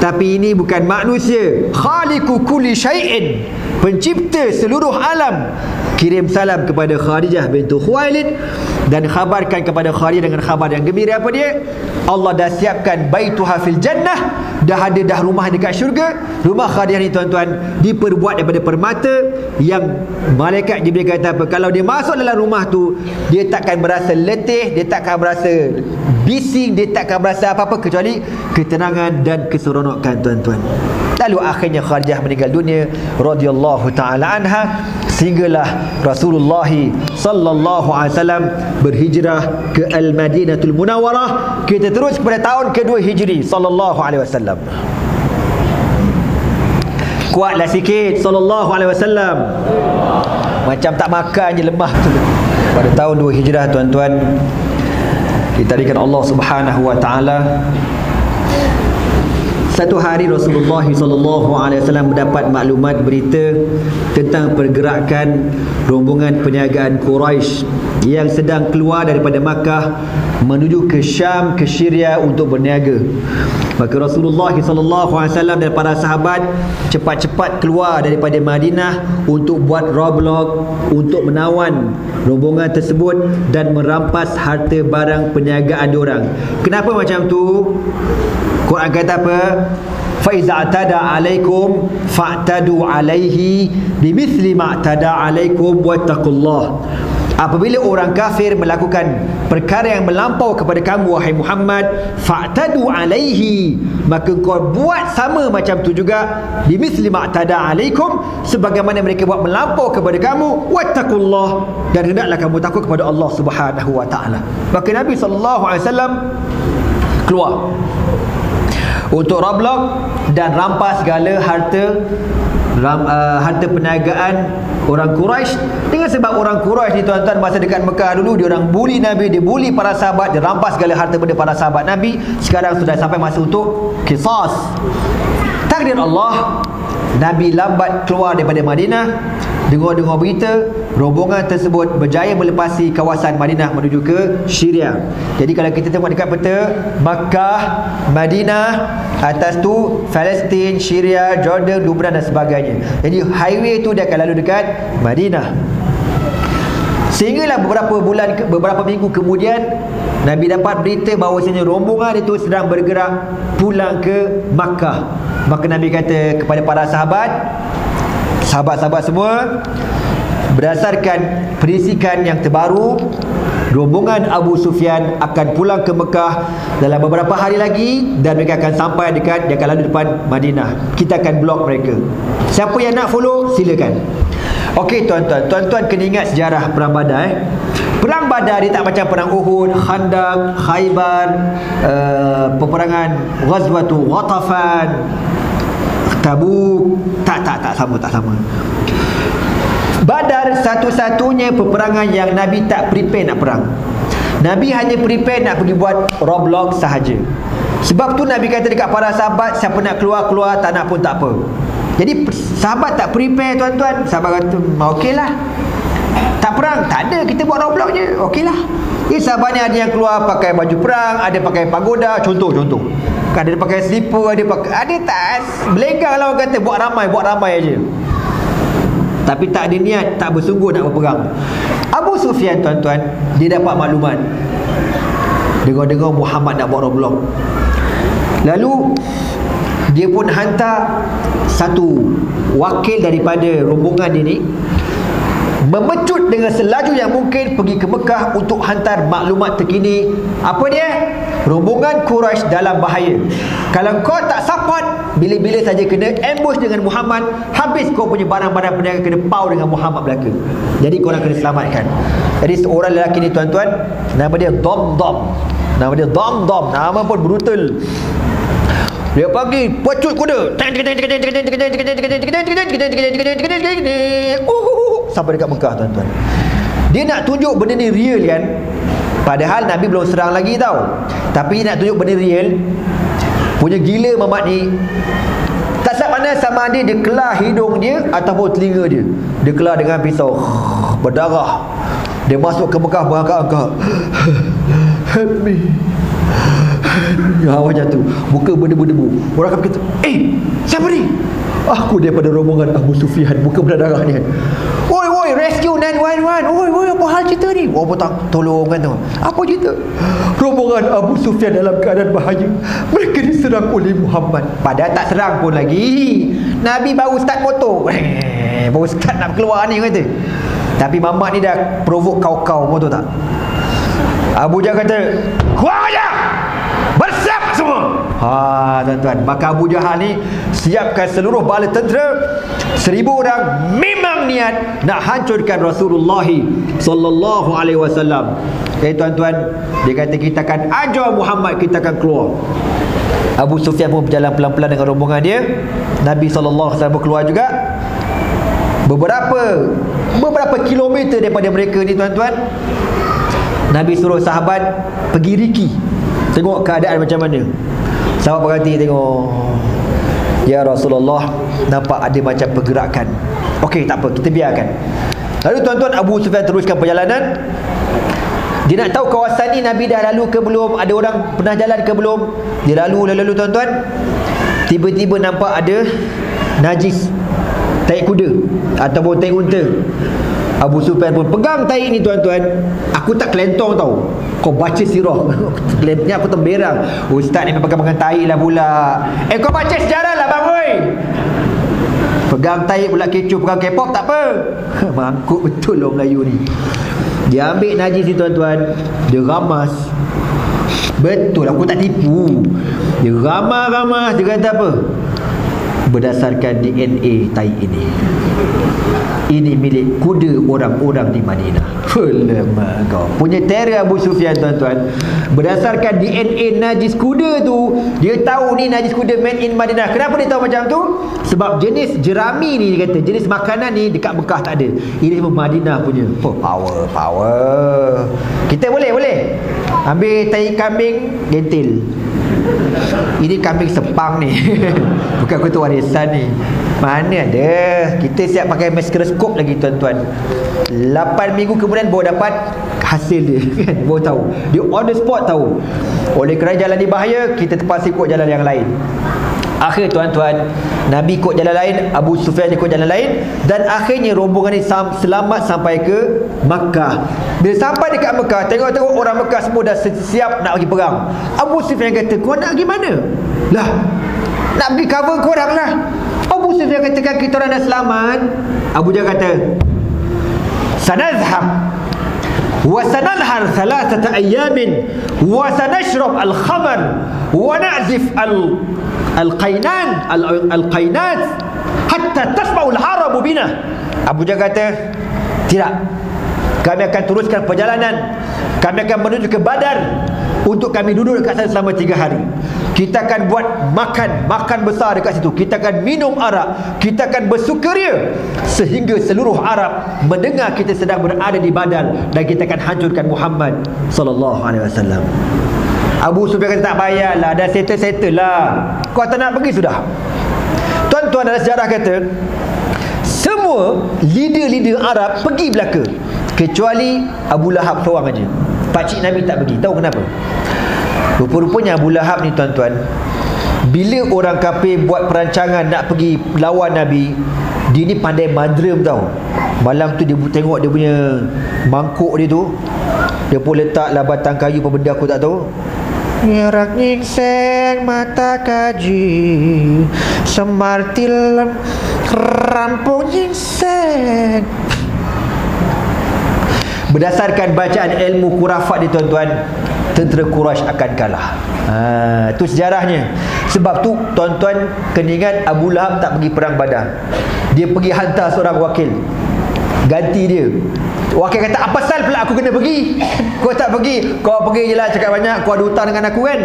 Tapi ini bukan manusia, khaliqu kulli syai'in, pencipta seluruh alam, kirim salam kepada Khadijah bintu Khuwailid dan khabarkan kepada Khadijah dengan khabar yang gembira. Apa dia? Allah dah siapkan baituha fil jannah, dah ada rumah dekat syurga. Rumah Khadijah ni tuan-tuan diperbuat daripada permata yang malaikat Jibril kata apa? Kalau dia masuk dalam rumah tu, dia takkan berasa letih, dia takkan berasa bising, dia takkan berasa apa-apa kecuali ketenangan dan keseronokan tuan-tuan. Lalu akhirnya Khadijah meninggal dunia radhiyallahu taala anha, sehinggalah Rasulullah sallallahu alaihi wasallam berhijrah ke Al-Madinatul Munawwarah. Kita terus kepada tahun kedua Hijri sallallahu alaihi wasallam. Kuatlah sikit sallallahu alaihi wasallam. Macam tak makan je lemah tu. Pada tahun 2 Hijrah tuan-tuan, ditarikan Allah Subhanahu wa taala, satu hari Rasulullah SAW mendapat maklumat berita tentang pergerakan rombongan perniagaan Quraisy yang sedang keluar daripada Makkah menuju ke Syam, ke Syria untuk berniaga. Maka Rasulullah SAW dan para sahabat cepat-cepat keluar daripada Madinah untuk buat roadblock, untuk menawan rombongan tersebut dan merampas harta barang perniagaan diorang. Kenapa macam tu? Quran kata apa? Faiza atada alaikum fa'tadu alaihi bimithli ma'tada alaikum wattaqullah. Apabila orang kafir melakukan perkara yang melampau kepada kamu wahai Muhammad, fa'tadu alaihi, maka kau buat sama macam tu juga, bimithli ma'tada alaikum, sebagaimana mereka buat melampau kepada kamu, wattaqullah, dan hendaklah kamu takut kepada Allah Subhanahu wa taala. Maka Nabi SAW keluar untuk roadblock dan rampas segala harta perniagaan orang Quraisy. Dengan sebab orang Quraisy ni tuan-tuan, masa dekat Mekah dulu, dia orang bully Nabi, dia bully para sahabat, dia rampas segala harta benda para sahabat Nabi. Sekarang sudah sampai masa untuk qisas. Takdir Allah, Nabi lambat keluar daripada Madinah. Dengar-dengar berita, rombongan tersebut berjaya melepasi kawasan Madinah menuju ke Syria. Jadi kalau kita tengok dekat peta, Makkah, Madinah, atas tu Palestin, Syria, Jordan, Lebanon dan sebagainya. Jadi highway tu dia akan lalu dekat Madinah. Sehinggalah beberapa minggu kemudian Nabi dapat berita bahawasanya rombongan itu sedang bergerak pulang ke Makkah. Maka Nabi kata kepada para sahabat-sahabat semua, berdasarkan perisikan yang terbaru, rombongan Abu Sufyan akan pulang ke Mekah dalam beberapa hari lagi dan mereka akan sampai dia akan lalu depan Madinah. Kita akan blok mereka. Siapa yang nak follow, silakan. Okey tuan-tuan kena ingat sejarah Perang Badar. Perang Badar dia tak macam Perang Uhud, Khandaq, Khaybar, peperangan Ghazwatu Ghatafan, Tabuk. Tak sama. Badar satu-satunya peperangan yang Nabi tak prepare nak perang. Nabi hanya prepare nak pergi buat Roblox sahaja. Sebab tu Nabi kata dekat para sahabat, siapa nak keluar, tak nak pun tak apa. Jadi sahabat tak prepare tuan-tuan. Sahabat kata okeylah, tak perang, tak ada, kita buat Roblox je, okeylah. Jadi sahabat ni ada yang keluar pakai baju perang, ada pakai pagoda, contoh kan, ada pakai slipper, ada tas belegang lah, orang kata buat ramai aja. Tapi tak ada niat, tak bersungguh nak berperang. Abu Sufyan tuan-tuan, dia dapat maklumat, dengar-dengar Muhammad nak buat Roblox. Lalu dia pun hantar satu wakil daripada rombongan ini, memecut dengan selaju yang mungkin pergi ke Mekah untuk hantar maklumat terkini. Apa dia? Rombongan Quraisy dalam bahaya. Kalau kau tak support, bila-bila saja kena ambush dengan Muhammad, habis kau punya barang-barang perniagaan, kena pau dengan Muhammad belaka. Jadi korang kena selamatkan. Jadi seorang lelaki ni tuan-tuan, nama dia Damdam. Nama pun brutal. Dia pergi pecut kuda sampai dekat Mekah tuan-tuan. Dia nak tunjuk benda ni real kan. Padahal Nabi belum serang lagi tau. Tapi nak tunjuk benda real. Punya gila Muhammad ni. Tak sabar mana sama ada dia kelar hidung dia ataupun telinga dia. Dia kelar dengan pisau, berdarah. Dia masuk ke Mekah berangkat-angkat. Help me. Macam tu, muka berdebu-debu. Orang akan berkata, siapa ni? Aku daripada rombongan Abu Sufyan, muka berdarah ni kan. Oi, rescue 911. Oi, apa hal cerita ni? Oh, petang, tolong kan tu. Apa cerita? Rombongan Abu Sufyan dalam keadaan bahaya. Mereka diserang oleh Muhammad. Padahal tak serang pun lagi. Nabi baru start motor. Baru start nak keluar ni kata. Tapi Muhammad ni dah provoke kau-kau, mau tahu tak? Abu Jahal kata, "Kuang aja! Bersiap semua!" Tuan-tuan, maka Abu Jahal ni siapkan seluruh bala tentera, 1000 orang, memang niat nak hancurkan Rasulullah sallallahu alaihi wasallam. Tuan-tuan, dia kata kita akan ajar Muhammad, kita akan keluar. Abu Sufyan pun berjalan pelan-pelan dengan rombongan dia. Nabi sallallahu alaihi wasallam keluar juga. Beberapa kilometer daripada mereka ni tuan-tuan, Nabi suruh sahabat pergi Riki, tengok keadaan macam mana. Sahabat berhati tengok, ya Rasulullah, nampak ada macam pergerakan. Okey, tak apa, kita biarkan. Lalu tuan-tuan, Abu Sufyan teruskan perjalanan. Dia nak tahu kawasan ni Nabi dah lalu ke belum, ada orang pernah jalan ke belum. Dia lalu tuan-tuan, tiba-tiba nampak ada najis taik kuda ataupun taik unta. Abu Sufyan pun pegang taik ni tuan-tuan. Aku tak kelentong tau. Kau baca sirah. Ni aku temberang. Ustaz ni pegang taik lah pula. Kau baca sejarah lah bang oi. Pegang taik pula kecoh, pegang K-pop tak apa. Mangkuk betul orang Melayu ni. Dia ambil najis ni tuan-tuan, dia ramas. Betul, aku tak tipu. Dia ramas. Dia kata apa? Berdasarkan DNA taik ini milik kuda orang-orang di Madinah. Lama kau punya terror Abu Sufyan tuan-tuan. Berdasarkan DNA najis kuda tu, dia tahu ni najis kuda made in Madinah. Kenapa dia tahu macam tu? Sebab jenis jerami ni, dia kata jenis makanan ni dekat Mekah tak ada. Ini semua Madinah punya. Power. Kita boleh ambil tahi kambing gentil. Ini kambing sepang ni. Bukan kutu warisan ni. Mana ada. Kita siap pakai mikroskop lagi tuan-tuan. 8 minggu kemudian baru dapat hasil dia kan? Baru tahu. Dia on the spot tahu. Oleh kerana jalan ni bahaya, kita terpaksa ikut jalan yang lain. Akhir tuan-tuan, Nabi ikut jalan lain, Abu Sufyan ikut jalan lain, dan akhirnya rombongan ini selamat sampai ke Makkah. Bila sampai dekat Makkah, tengok-tengok orang Makkah semua dah siap nak pergi perang. Abu Sufyan kata, kau nak pergi mana? Lah, nak pergi cover korang lah. Abu Sufyan katakan, kita orang dah selamat. Abu Jahal kata, sanazhab wa sananhar 3 ayamin wa sanashrab al-khamar wa na'zif al-qainat hatta tasma'u al-harabu bina. Abu Jahal kata, tidak, kami akan teruskan perjalanan, kami akan menuju ke Badar untuk kami duduk dekat sana selama 3 hari. Kita akan buat makan besar dekat situ, kita akan minum arak, kita akan bersukaria sehingga seluruh Arab mendengar kita sedang berada di Badar, dan kita akan hancurkan Muhammad sallallahu alaihi wasallam. Abu Sufyan kata, tak payahlah, dah settle lah, kau tak nak pergi sudah. Tuan-tuan, dalam sejarah kata semua leader-leader Arab pergi belaka, kecuali Abu Lahab seorang aja. Pakcik Nabi tak pergi. Tahu kenapa? Rupa-rupanya Abu Lahab ni tuan-tuan, bila orang kafir buat perancangan nak pergi lawan Nabi, dia ni pandai madram tau. Malam tu dia tengok dia punya mangkuk dia tu, dia pun letaklah batang kayu apa benda aku tak tahu. Nyerak nyingseng mata kaji, semartil rampung nyingseng. Berdasarkan bacaan ilmu kurafat ni tuan-tuan, tentera Quraisy akan kalah. Itu sejarahnya. Sebab tu tuan-tuan kena ingat, Abu Lahab tak pergi perang Badar. Dia pergi hantar seorang wakil, ganti dia. Wakil kata, apa sal pula aku kena pergi? Kau tak pergi? Kau pergi je lah, cakap banyak, kau ada hutang dengan aku kan?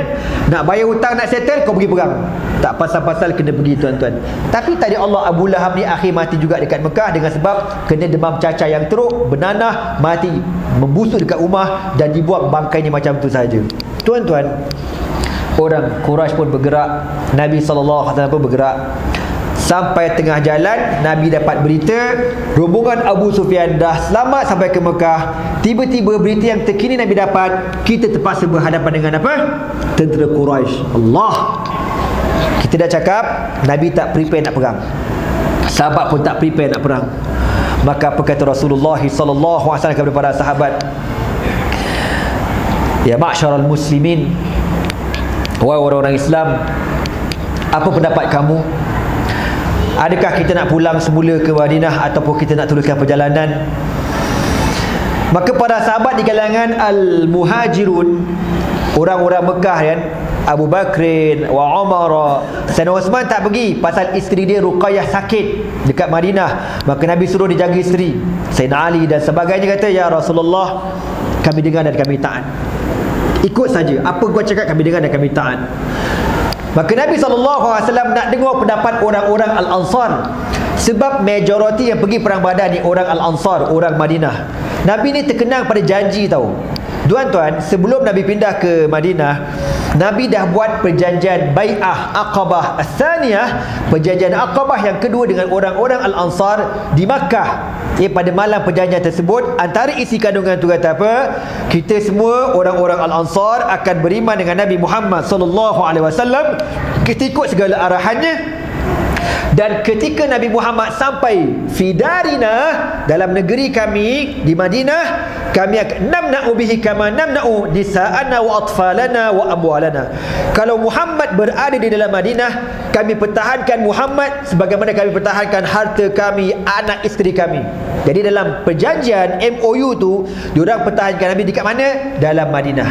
Nak bayar hutang, nak settle, kau pergi perang. Tak pasal-pasal kena pergi tuan-tuan. Tapi tadi Allah, Abu Lahab ni akhir mati juga dekat Mekah dengan sebab kena demam cacar yang teruk, bernanah, mati, membusuk dekat rumah, dan dibuang bangkainya macam tu saja. Tuan-tuan, orang Quraisy pun bergerak, Nabi SAW pun bergerak. Sampai tengah jalan, Nabi dapat berita rombongan Abu Sufyan dah selamat sampai ke Mekah. Tiba-tiba berita yang terkini Nabi dapat, kita terpaksa berhadapan dengan apa? Tentera Quraisy. Allah, kita dah cakap Nabi tak prepare nak perang, sahabat pun tak prepare nak perang. Maka apa kata Rasulullah SAW kepada para sahabat? Ya ma'syaral muslimin, wahai orang-orang Islam, apa pendapat kamu? Adakah kita nak pulang semula ke Madinah ataupun kita nak teruskan perjalanan? Maka para sahabat di kalangan Al-Muhajirun, orang-orang Mekah kan, Abu Bakrin wa Umar, Sayyidina Osman tak pergi pasal isteri dia Ruqayyah sakit dekat Madinah. Maka Nabi suruh dia jaga isteri. Sayyidina Ali dan sebagainya kata, ya Rasulullah, kami dengar dan kami taat. Ikut saja, apa kau cakap kami dengar dan kami taat. Maka Nabi SAW nak dengar pendapat orang-orang Al-Ansar, sebab majoriti yang pergi perang Badar ni orang Al-Ansar, orang Madinah. Nabi ni terkenal pada janji tahu. Tuan-tuan, sebelum Nabi pindah ke Madinah, Nabi dah buat perjanjian Bai'ah Aqabah As-Saniyah, perjanjian Aqabah yang kedua dengan orang-orang Al-Ansar di Makkah. Pada malam perjanjian tersebut, antara isi kandungan tu kata apa? Kita semua orang-orang Al-Ansar akan beriman dengan Nabi Muhammad SAW. Kita ikut segala arahannya. Dan ketika Nabi Muhammad sampai fidarina, dalam negeri kami di Madinah, kami akan namna'u bihi kama namna'u nisa'ana wa atfalana wa amwalana. Kalau Muhammad berada di dalam Madinah, kami pertahankan Muhammad sebagaimana kami pertahankan harta kami, anak isteri kami. Jadi dalam perjanjian MOU tu, diorang pertahankan Nabi dekat mana? Dalam Madinah.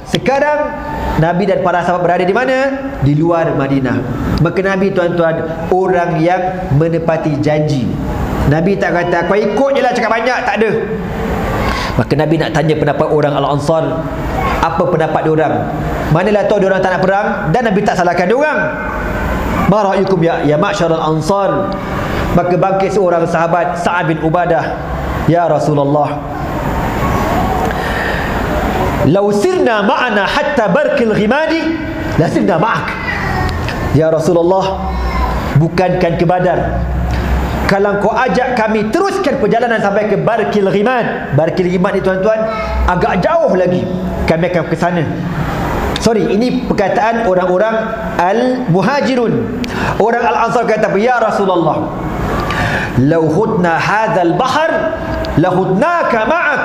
Sekarang Nabi dan para sahabat berada di mana? Di luar Madinah. Maka Nabi tuan-tuan, orang yang menepati janji. Nabi tak kata kau ikut je lah, cakap banyak, tak ada. Maka Nabi nak tanya pendapat orang Al-Ansar, apa pendapat diorang? Manalah tahu diorang tak nak perang, dan Nabi tak salahkan diorang. Ma ra'yukum ya ma'syaral Ansar? Maka bangkit seorang sahabat, Sa'ad bin Ubadah, ya Rasulullah, law sirna ma'ana hatta barkil ghimadi lasirna ma'ak. Ya Rasulullah, bukankan ke Badar, kalau kau ajak kami teruskan perjalanan sampai ke Barkil Ghimad. Barkil Ghimad ni tuan-tuan agak jauh lagi, kami akan ke sana. Sorry, ini perkataan orang-orang Al-Muhajirun. Orang Al-Ansar kata, ya Rasulullah, law hudna hadzal bahr la hudnaka ma'ak.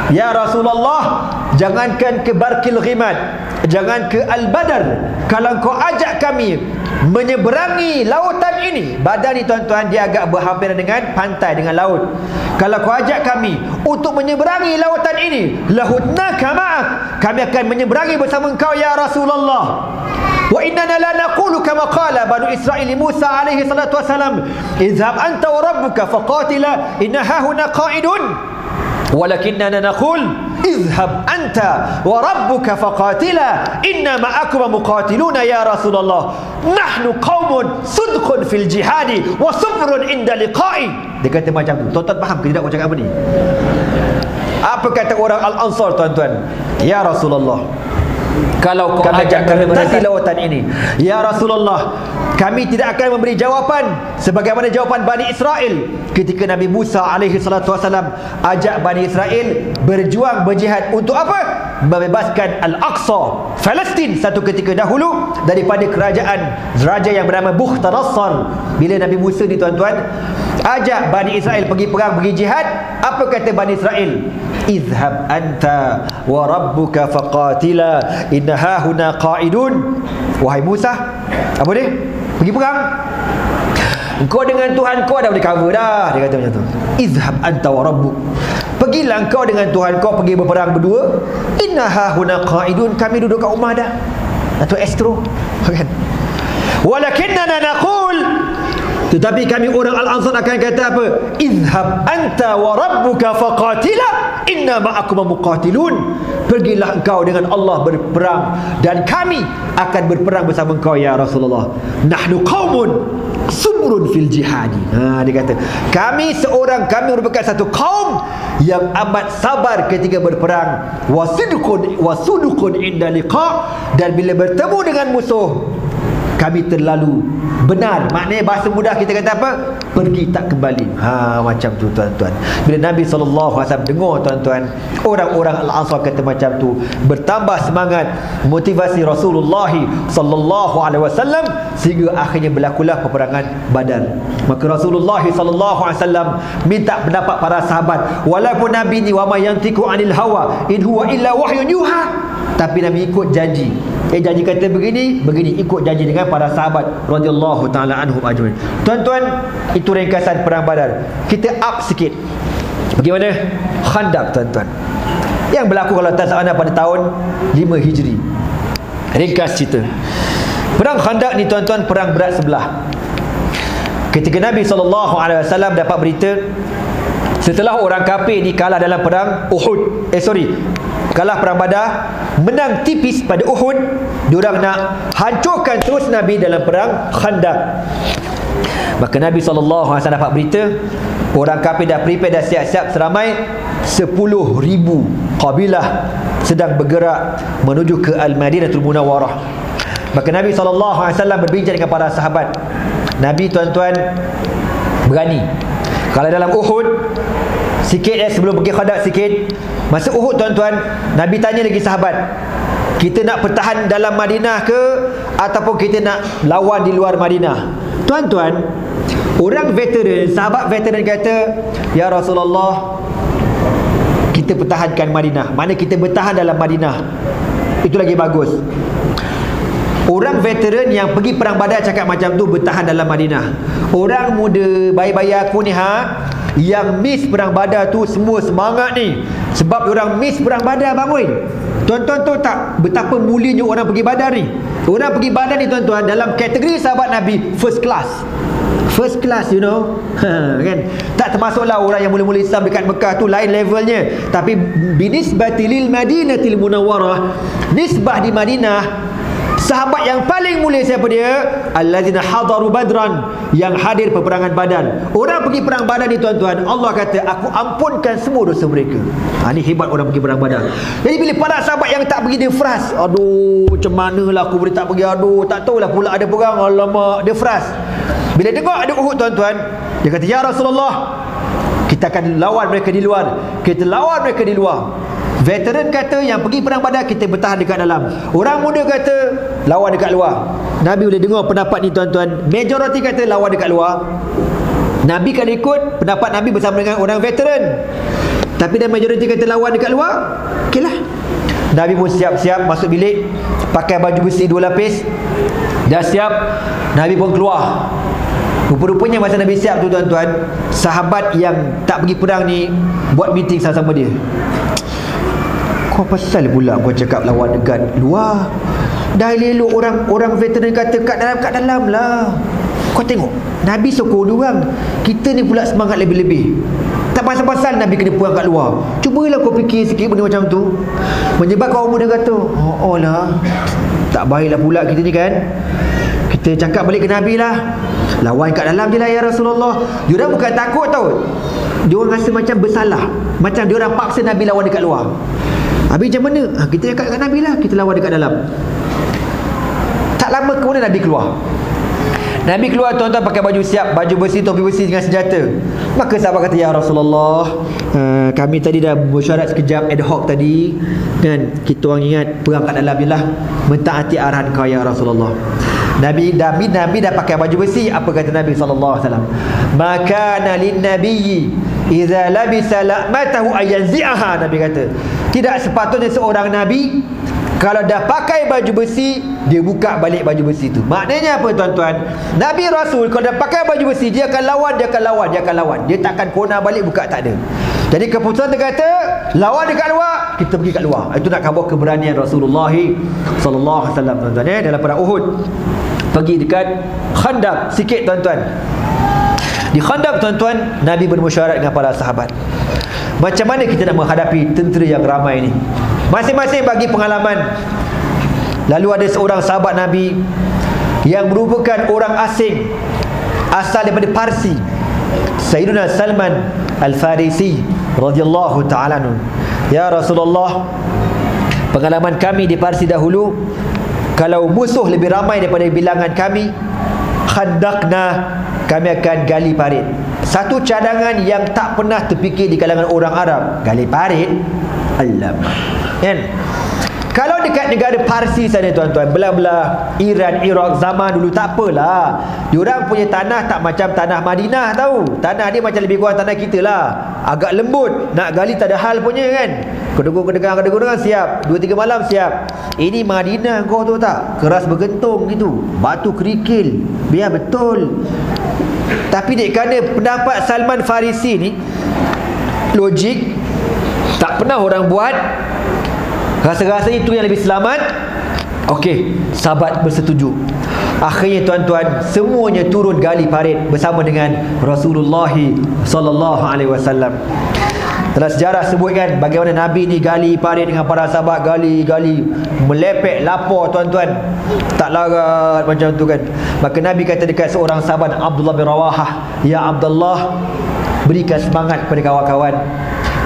Ya Rasulullah, jangankan ke Barkil Ghimad, jangan ke Al-Badar, kalau kau ajak kami menyeberangi lautan ini. Badar ni tuan-tuan, dia agak berhampiran dengan pantai, dengan laut. Kalau kau ajak kami untuk menyeberangi lautan ini, lahudnaka ma'ak, kami akan menyeberangi bersama engkau ya Rasulullah. Wa innana la naqulu kama qala banu Israil Musa alaihi salatu wasalam, izhab anta wa rabbuka faqatila inna hahuna qa'idun. Walakinnana naqul izhab anta wa rabbuka faqatila inna ma'akum muqatiluna ya Rasulullah. Nahnu qaumun sudqun fil jihadi wa sabrun inda liqa'i. Dia kata macam tu. Tuan-tuan faham ke tidak aku cakap apa ni? Apa kata orang Al-Ansar tuan-tuan? Ya Rasulullah, kalau kau ajak kami melintasi lautan ini, ya Rasulullah, kami tidak akan memberi jawapan sebagaimana jawapan Bani Israel ketika Nabi Musa alaihi salatu wasalam ajak Bani Israel berjuang berjihad untuk apa? Membebaskan Al-Aqsa, Palestin satu ketika dahulu daripada kerajaan raja yang bernama Bukhtarasar. Bila Nabi Musa ni tuan-tuan ajak Bani Israel pergi perang, pergi jihad, apa kata Bani Israel? Izhab anta wa rabbuka faqatila innaha huna qa'idun. Wahai Musa, apa dia? Pergi perang, engkau dengan Tuhan kau dah boleh cover dah. Dia kata macam tu. Izhab anta wa rabbuk, pergilah engkau dengan Tuhan kau pergi berperang berdua. Innaha huna qa'idun, kami duduk kat rumah dah. Atau Astro kan. Walakinnana naqul, tetapi kami orang Al-Ansar akan kata apa? Izhab anta wa rabbuka faqatila inna ma'akum muqatilun. Pergilah engkau dengan Allah berperang dan kami akan berperang bersama engkau ya Rasulullah. Nahnu qaumun subrun fil jihadi. Dia kata, kami merupakan satu kaum yang amat sabar ketika berperang. Wasudukun inda liqa, dan bila bertemu dengan musuh kami terlalu benar. Maknanya bahasa mudah kita kata apa? Pergi tak kembali. Macam tu tuan-tuan. Bila Nabi SAW dengar tuan-tuan, orang-orang Al-Ansar kata macam tu, bertambah semangat motivasi Rasulullah SAW, sehingga akhirnya berlakulah peperangan Badar. Maka Rasulullah SAW minta pendapat para sahabat. Walaupun Nabi ni wa ma yantiqu anil hawa in huwa illa wahyun yuha, tapi Nabi ikut janji. Janji kata begini, ikut janji dengan para sahabat radhiyallahu taala anhum ajmain. Tuan-tuan, itu ringkasan perang Badar. Kita up sikit. Bagaimana Khandaq tuan-tuan, yang berlaku kalau tak salah pada tahun 5 Hijri. Ringkas cerita. Perang Khandaq ni tuan-tuan, perang berat sebelah. Ketika Nabi SAW dapat berita setelah orang kafir ni kalah dalam perang Uhud, kalah perang Badar, menang tipis pada Uhud, diorang nak hancurkan terus Nabi dalam perang Khandaq. Maka Nabi SAW dapat berita orang kafir dah prepare, dah siap-siap, seramai 10,000 kabilah sedang bergerak menuju ke Al-Madinatul Munawwarah. Maka Nabi SAW berbincang dengan para sahabat. Nabi tuan-tuan berani. Kalau dalam Uhud sikit sebelum pergi Khandaq sikit, masa Uhud tuan-tuan, Nabi tanya lagi sahabat, kita nak pertahan dalam Madinah ke ataupun kita nak lawan di luar Madinah? Tuan-tuan, orang veteran, sahabat veteran kata, ya Rasulullah, kita pertahankan Madinah. Mana kita bertahan dalam Madinah, itu lagi bagus. Orang veteran yang pergi perang Badar cakap macam tu, bertahan dalam Madinah. Orang muda bayi-bayi aku ni yang miss perang Badar tu semua semangat ni, sebab orang miss perang Badar bangun. Tuan-tuan tahu tak betapa mulianya orang pergi Badar ni? Orang pergi Badar ni tuan-tuan, dalam kategori sahabat Nabi first class, you know. Kan? Tak termasuklah orang yang mula-mula Islam dekat Mekah tu, lain levelnya. Tapi binisbati lil Madinatil Munawwarah, nisbah di Madinah, Sahabat yang paling mulia siapa dia? Allazina hadaru badran, yang hadir peperangan Badar. Orang pergi perang Badar ni tuan-tuan, Allah kata aku ampunkan semua dosa mereka. Ni hebat orang pergi perang Badar. Jadi bila para sahabat yang tak pergi, dia frust. Aduh, macam manalah aku boleh tak pergi. Aduh, tak tahulah pula ada perang. Alamak, dia frust. Bila dengar ada Uhud tuan-tuan, dia kata, ya Rasulullah, kita akan lawan mereka di luar. Kita lawan mereka di luar. Veteran kata yang pergi perang Badar, kita bertahan dekat dalam. Orang muda kata lawan dekat luar. Nabi boleh dengar pendapat ni tuan-tuan. Majoriti kata lawan dekat luar. Nabi kan ikut pendapat Nabi bersama dengan orang veteran. Tapi dan majoriti kata lawan dekat luar. Okeylah. Nabi pun siap-siap masuk bilik, pakai baju besi 2 lapis. Dah siap, Nabi pun keluar. Rupa-rupanya masa Nabi siap tu tuan-tuan, sahabat yang tak pergi perang ni buat meeting sama-sama dia. Kau pasal pula kau cakap lawan dekat luar? Dah elok orang veteran kata kat dalam lah. Kau tengok, Nabi sokong diorang, kita ni pula semangat lebih-lebih. Tak pasal-pasal Nabi kena perang kat luar. Cubalah kau fikir sikit benda macam tu. Menyebabkan orang muda kata, oh lah, tak baiklah pula kita ni kan. Kita cakap balik ke Nabi lah, lawan kat dalam je lah ya Rasulullah. Diorang bukan takut tau, diorang rasa macam bersalah, macam diorang paksa Nabi lawan dekat luar. Habis macam mana? Kita cakap kat Nabi lah, kita lawan dekat dalam. Tak lama kemudian Nabi keluar. Nabi keluar tuan-tuan pakai baju siap, baju besi, topi besi dengan senjata. Maka sahabat kata, ya Rasulullah, kami tadi dah bersyarat sekejap ad hoc tadi, dan kita orang ingat perang kat dalam je lah, mentaati arahan kau ya Rasulullah. Nabi dah pakai baju besi. Apa kata Nabi SAW? Makana lin nabiyyi idza labisa la'matahu ayanzi'aha. Nabi kata, tidak sepatutnya seorang Nabi kalau dah pakai baju besi, dia buka balik baju besi tu. Maknanya apa tuan-tuan? Nabi Rasul kalau dah pakai baju besi, dia akan lawan. Dia takkan kona balik buka, tak ada. Jadi keputusan dia kata, lawan dekat luar, kita pergi kat luar. Itu nak khabar keberanian Rasulullah sallallahu alaihi wasallam tuan-tuan, dalam perang Uhud. Pergi dekat Khandaq sikit tuan-tuan. Di Khandaq tuan-tuan, Nabi bermusyawarah dengan para sahabat. Macam mana kita nak menghadapi tentera yang ramai ni? Masing-masing bagi pengalaman. Lalu ada seorang sahabat Nabi yang merupakan orang asing, asal daripada Parsi, Sayyidina Salman Al-Farisi radhiyallahu ta'ala anhu. Ya Rasulullah, pengalaman kami di Parsi dahulu, kalau musuh lebih ramai daripada bilangan kami, khandaqna, kami akan gali parit. Satu cadangan yang tak pernah terfikir di kalangan orang Arab, gali parit. Alamak, kan? Kalau dekat negara Parsi sana tuan-tuan, belah-belah Iran, Iraq zaman dulu, tak apalah. Diorang punya tanah tak macam tanah Madinah tahu. Tanah dia macam lebih kurang tanah kita lah, agak lembut, nak gali tak ada hal punya kan. Kedengar siap, 2-3 malam siap. Ini Madinah kau tahu tak, keras bergentung gitu, batu kerikil, biar betul. Tapi dek kerana pendapat Salman Farisi ni logik, tak pernah orang buat, rasa-rasanya itu yang lebih selamat. Okey, sahabat bersetuju. Akhirnya tuan-tuan, semuanya turun gali parit bersama dengan Rasulullah sallallahu alaihi wasallam. Dalam sejarah sebutkan bagaimana Nabi ni gali parit dengan para sahabat, gali melepek lapor tuan-tuan, tak larat macam tu kan. Maka Nabi kata dekat seorang sahabat, Abdullah bin Rawahah, ya Abdullah, berikan semangat kepada kawan-kawan.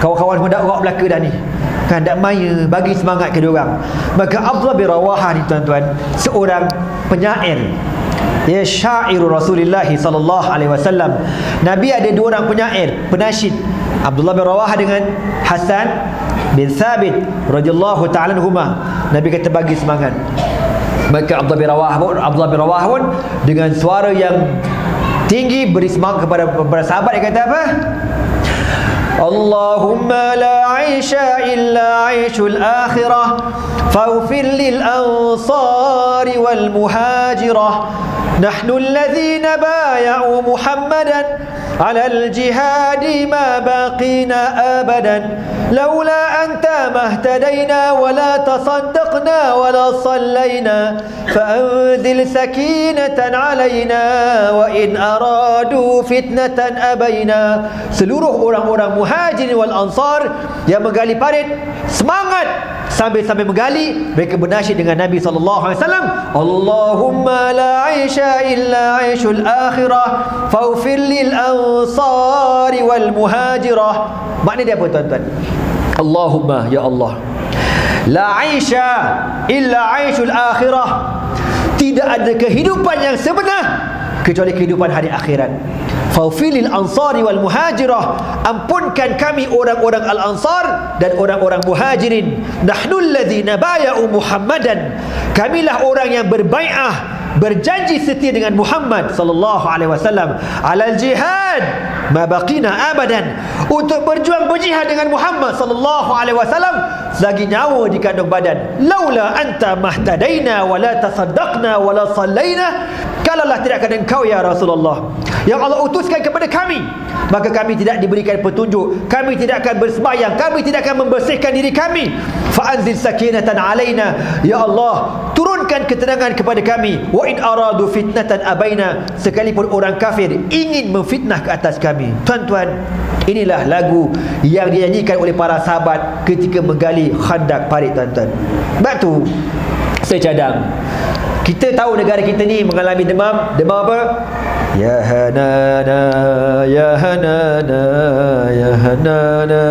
Kawan-kawan pun dah urak belaka dah ni kan, dak maya, bagi semangat ke diorang. Maka Abdullah bin Rawahah ni tuan-tuan, seorang penyair, dia syairu Rasulullah sallallahu alaihi wasallam. Nabi ada 2 orang penyair, penasyid, Abdullah bin Rawahah dengan Hasan bin Thabit radhiyallahu ta'ala anhuma. Nabi kata bagi semangat. Maka Abdullah bin Rawahah pun dengan suara yang tinggi beri semangat kepada sahabat. Dia kata apa? Allahumma la aisha illa aishul akhirah faghfir lil ansari wal muhajirah nahnu alladhina bay'u Muhammadan ala al-jihadi ma baqina abadan laula anta mahtadayna wala tasaddaqna wala sallayna fa'anzil sakinatan alayna wa in aradu fitnatan abayna. Seluruh orang-orang muhajirin wal ansar yang menggali parit, semangat, Sambil-sambil menggali, mereka bernasyid dengan Nabi SAW. Allahumma la aisha illa aishul akhirah faghfir lil ansari wal muhajirah. Maknanya dia apa tuan-tuan? Allahumma, ya Allah, la aisha illa aishul akhirah, tidak ada kehidupan yang sebenar kecuali kehidupan hari akhirat. Faufilil ansari wal muhajirah, ampunkan kami orang-orang al-ansar dan orang-orang muhajirin. Nahnul ladzina baya'u Muhammadan, kamilah orang yang berbai'ah, berjanji setia dengan Muhammad sallallahu alaihi wasallam, alal jihad ma baqina abadan, untuk berjuang berjihad dengan Muhammad sallallahu alaihi wasallam selagi nyawa di kandung badan. Laula anta mahtadaina wala tasaddaqna wala sallaina, kalaulah tidak kerana engkau ya Rasulullah yang Allah utuskan kepada kami, maka kami tidak diberikan petunjuk, kami tidak akan bersembahyang, kami tidak akan membersihkan diri kami. Fa'anzil sakinatan alaina, ya Allah, turunkan ketenangan kepada kami. Wa in aradu fitnatan abaina, sekalipun orang kafir ingin memfitnah ke atas kami. Tuan-tuan, inilah lagu yang dinyanyikan oleh para sahabat ketika menggali khandak parit, tuan-tuan. Sebab tu saya cadang, kita tahu negara kita ni mengalami demam. Demam apa? Ya hanana, ya hanana, ya hanana,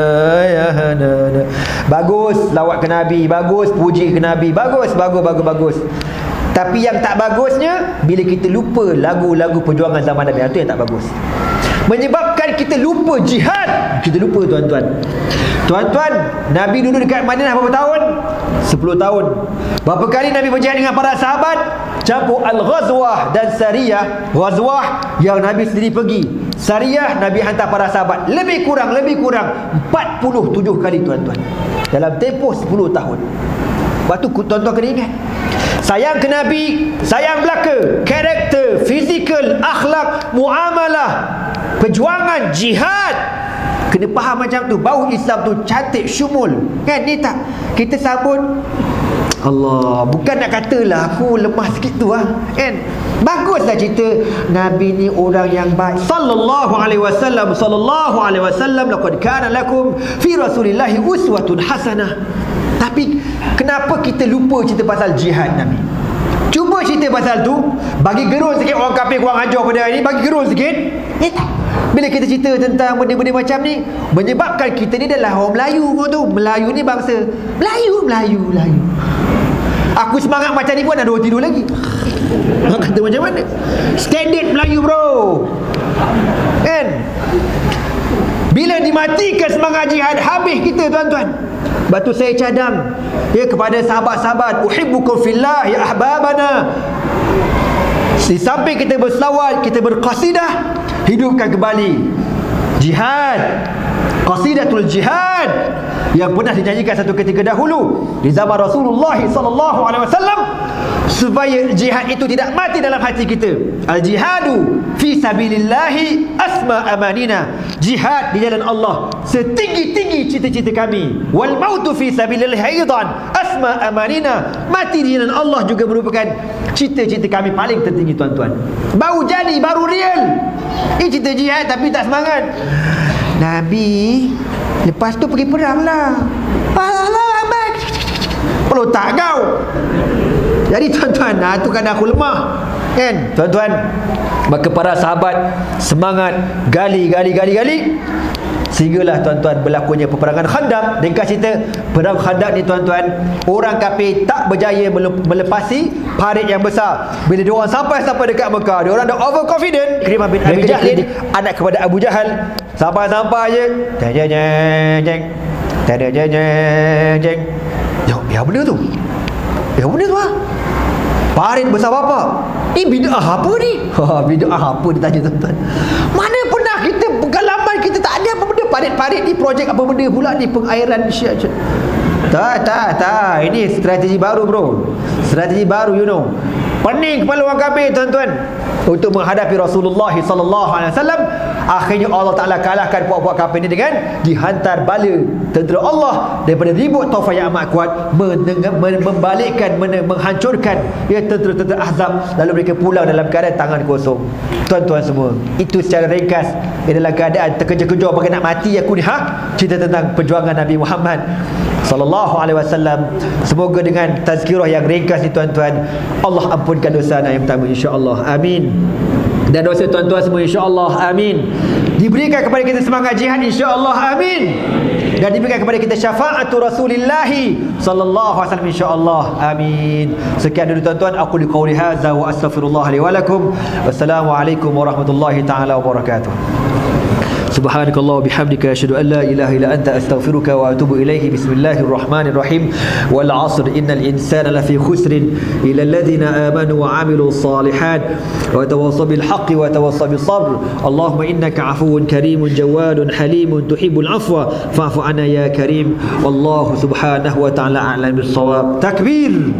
ya hanana. Bagus lawat ke Nabi, bagus puji ke Nabi, bagus. Tapi yang tak bagusnya, bila kita lupa lagu-lagu perjuangan zaman Nabi, itu yang tak bagus. Menyebabkan kita lupa jihad. Kita lupa, tuan-tuan. Tuan-tuan, Nabi dulu dekat Madinah berapa tahun? 10 tahun. Berapa kali Nabi berjihad dengan para sahabat? Campur al-ghazwah dan sariyah. Ghazwah yang Nabi sendiri pergi, sariyah Nabi hantar para sahabat. Lebih kurang 47 kali, tuan-tuan, dalam tempoh 10 tahun. Waktu tuan-tuan kena ingat, sayang ke Nabi, sayang belaka, karakter, fizikal, akhlak, muamalah, perjuangan, jihad. Kena faham macam tu. Baru Islam tu cantik, syumul. Kan ni tak, kita sambut Allah, bukan nak katalah aku lemah sikit tu kan. Baguslah cerita Nabi ni orang yang baik sallallahu alaihi wasallam. Laqad kana lakum fi rasulillahi uswatun hasanah. Tapi kenapa kita lupa cerita pasal jihad Nabi? Cuba cerita pasal tu, bagi gerun sikit orang kafir kurang ajar pada hari ni, bagi gerun sikit. Tak. Bila kita cerita tentang benda-benda macam ni, menyebabkan kita ni adalah orang Melayu. Tu Melayu ni bangsa Melayu. Aku semangat macam ni pun ada orang tidur lagi. Kata macam mana? Standard Melayu, bro. Kan? Bila dimatikan semangat jihad, habis kita, tuan-tuan. Batu saya cadang ya kepada sahabat-sahabat, uhibbukum fillah ya ahbabana. Di samping kita berselawat, kita berqasidah, hidupkan kembali jihad, qasidatul jihad yang pernah dinyanyikan satu ketika dahulu di zaman Rasulullah sallallahu alaihi wasallam, supaya jihad itu tidak mati dalam hati kita. Al-jihadu fi sabilillahi asma amanina, jihad di jalan Allah setinggi-tinggi cita-cita kami. Wal mautu fi sabilillahi aidan asma amanina, mati di jalan Allah juga merupakan cita-cita kami paling tertinggi, tuan-tuan. Baru jadi, baru real. Ini cerita jihad tapi tak semangat. Nabi lepas tu pergi perang lah. Allah Akbar. Perlu tak kau? Jadi tuan-tuan, tu kan aku lemah. Kan? Tuan-tuan, maka para sahabat semangat gali. Sehinggalah tuan-tuan berlakunya peperangan Khandaq. Ringkas cerita, perang Khandaq ni, tuan-tuan, orang kafir tak berjaya melepasi parit yang besar. Bila diorang sampai dekat Mekah, diorang dah overconfident. Ikrimah bin Abi Jahl, anak kepada Abu Jahal, sampai je jeng. Ya benda tu parit besar bapa. Ini bid'ah apa ni? Bid'ah apa dia tanya, tuan-tuan? Mana pernah kita pengalaman kita tak ada apa benda parit-parit ni, projek apa benda pula ni, pengairan syiah. Tak. Ini strategi baru, bro. Strategi baru, you know. Pening kepala orang kafir, tuan-tuan, untuk menghadapi Rasulullah sallallahu alaihi wasallam. Akhirnya Allah Ta'ala kalahkan puak-puak kafir ini dengan dihantar bala tentera Allah daripada ribut Taufah yang amat kuat, membalikkan, menghancurkan tentera-tentera Ahzab. Lalu mereka pulang dalam keadaan tangan kosong. Tuan-tuan semua, itu secara ringkas dalam keadaan terkejar-kejar pakai nak mati aku ni. Cerita tentang perjuangan Nabi Muhammad sallallahu alaihi wasallam. Semoga dengan tazkirah yang ringkas ni tuan-tuan, Allah ampunkan dosa anak yang pertama, insya-Allah. Amin. Dan dosa tuan-tuan semua, insya-Allah. Amin. Diberikan kepada kita semangat jihad, insya-Allah. Amin. Dan diberikan kepada kita syafaatu Rasulillah sallallahu alaihi wasallam, insya-Allah. Amin. Sekian dulu tuan-tuan, aku liqauli hadza wa astaghfirullah li wa lakum. Wassalamualaikum warahmatullahi taala wabarakatuh. Subhanakallah wa bihamdika asyhadu an la ilaha illa anta astaghfiruka wa atubu ilaihi. Bismillahirrahmanirrahim. Wal 'asr innal insana lafi khusrin illa alladhina amanu wa 'amilus salihat wa tawassaw bil haqqi wa tawassaw bis sabr. Allahumma innaka 'afuwun karimun jawadun halimun tuhibbul 'afwa fa'fu 'anna ya karim. Wallahu subhanahu wa ta'ala a'lam bis shawab. Takbir.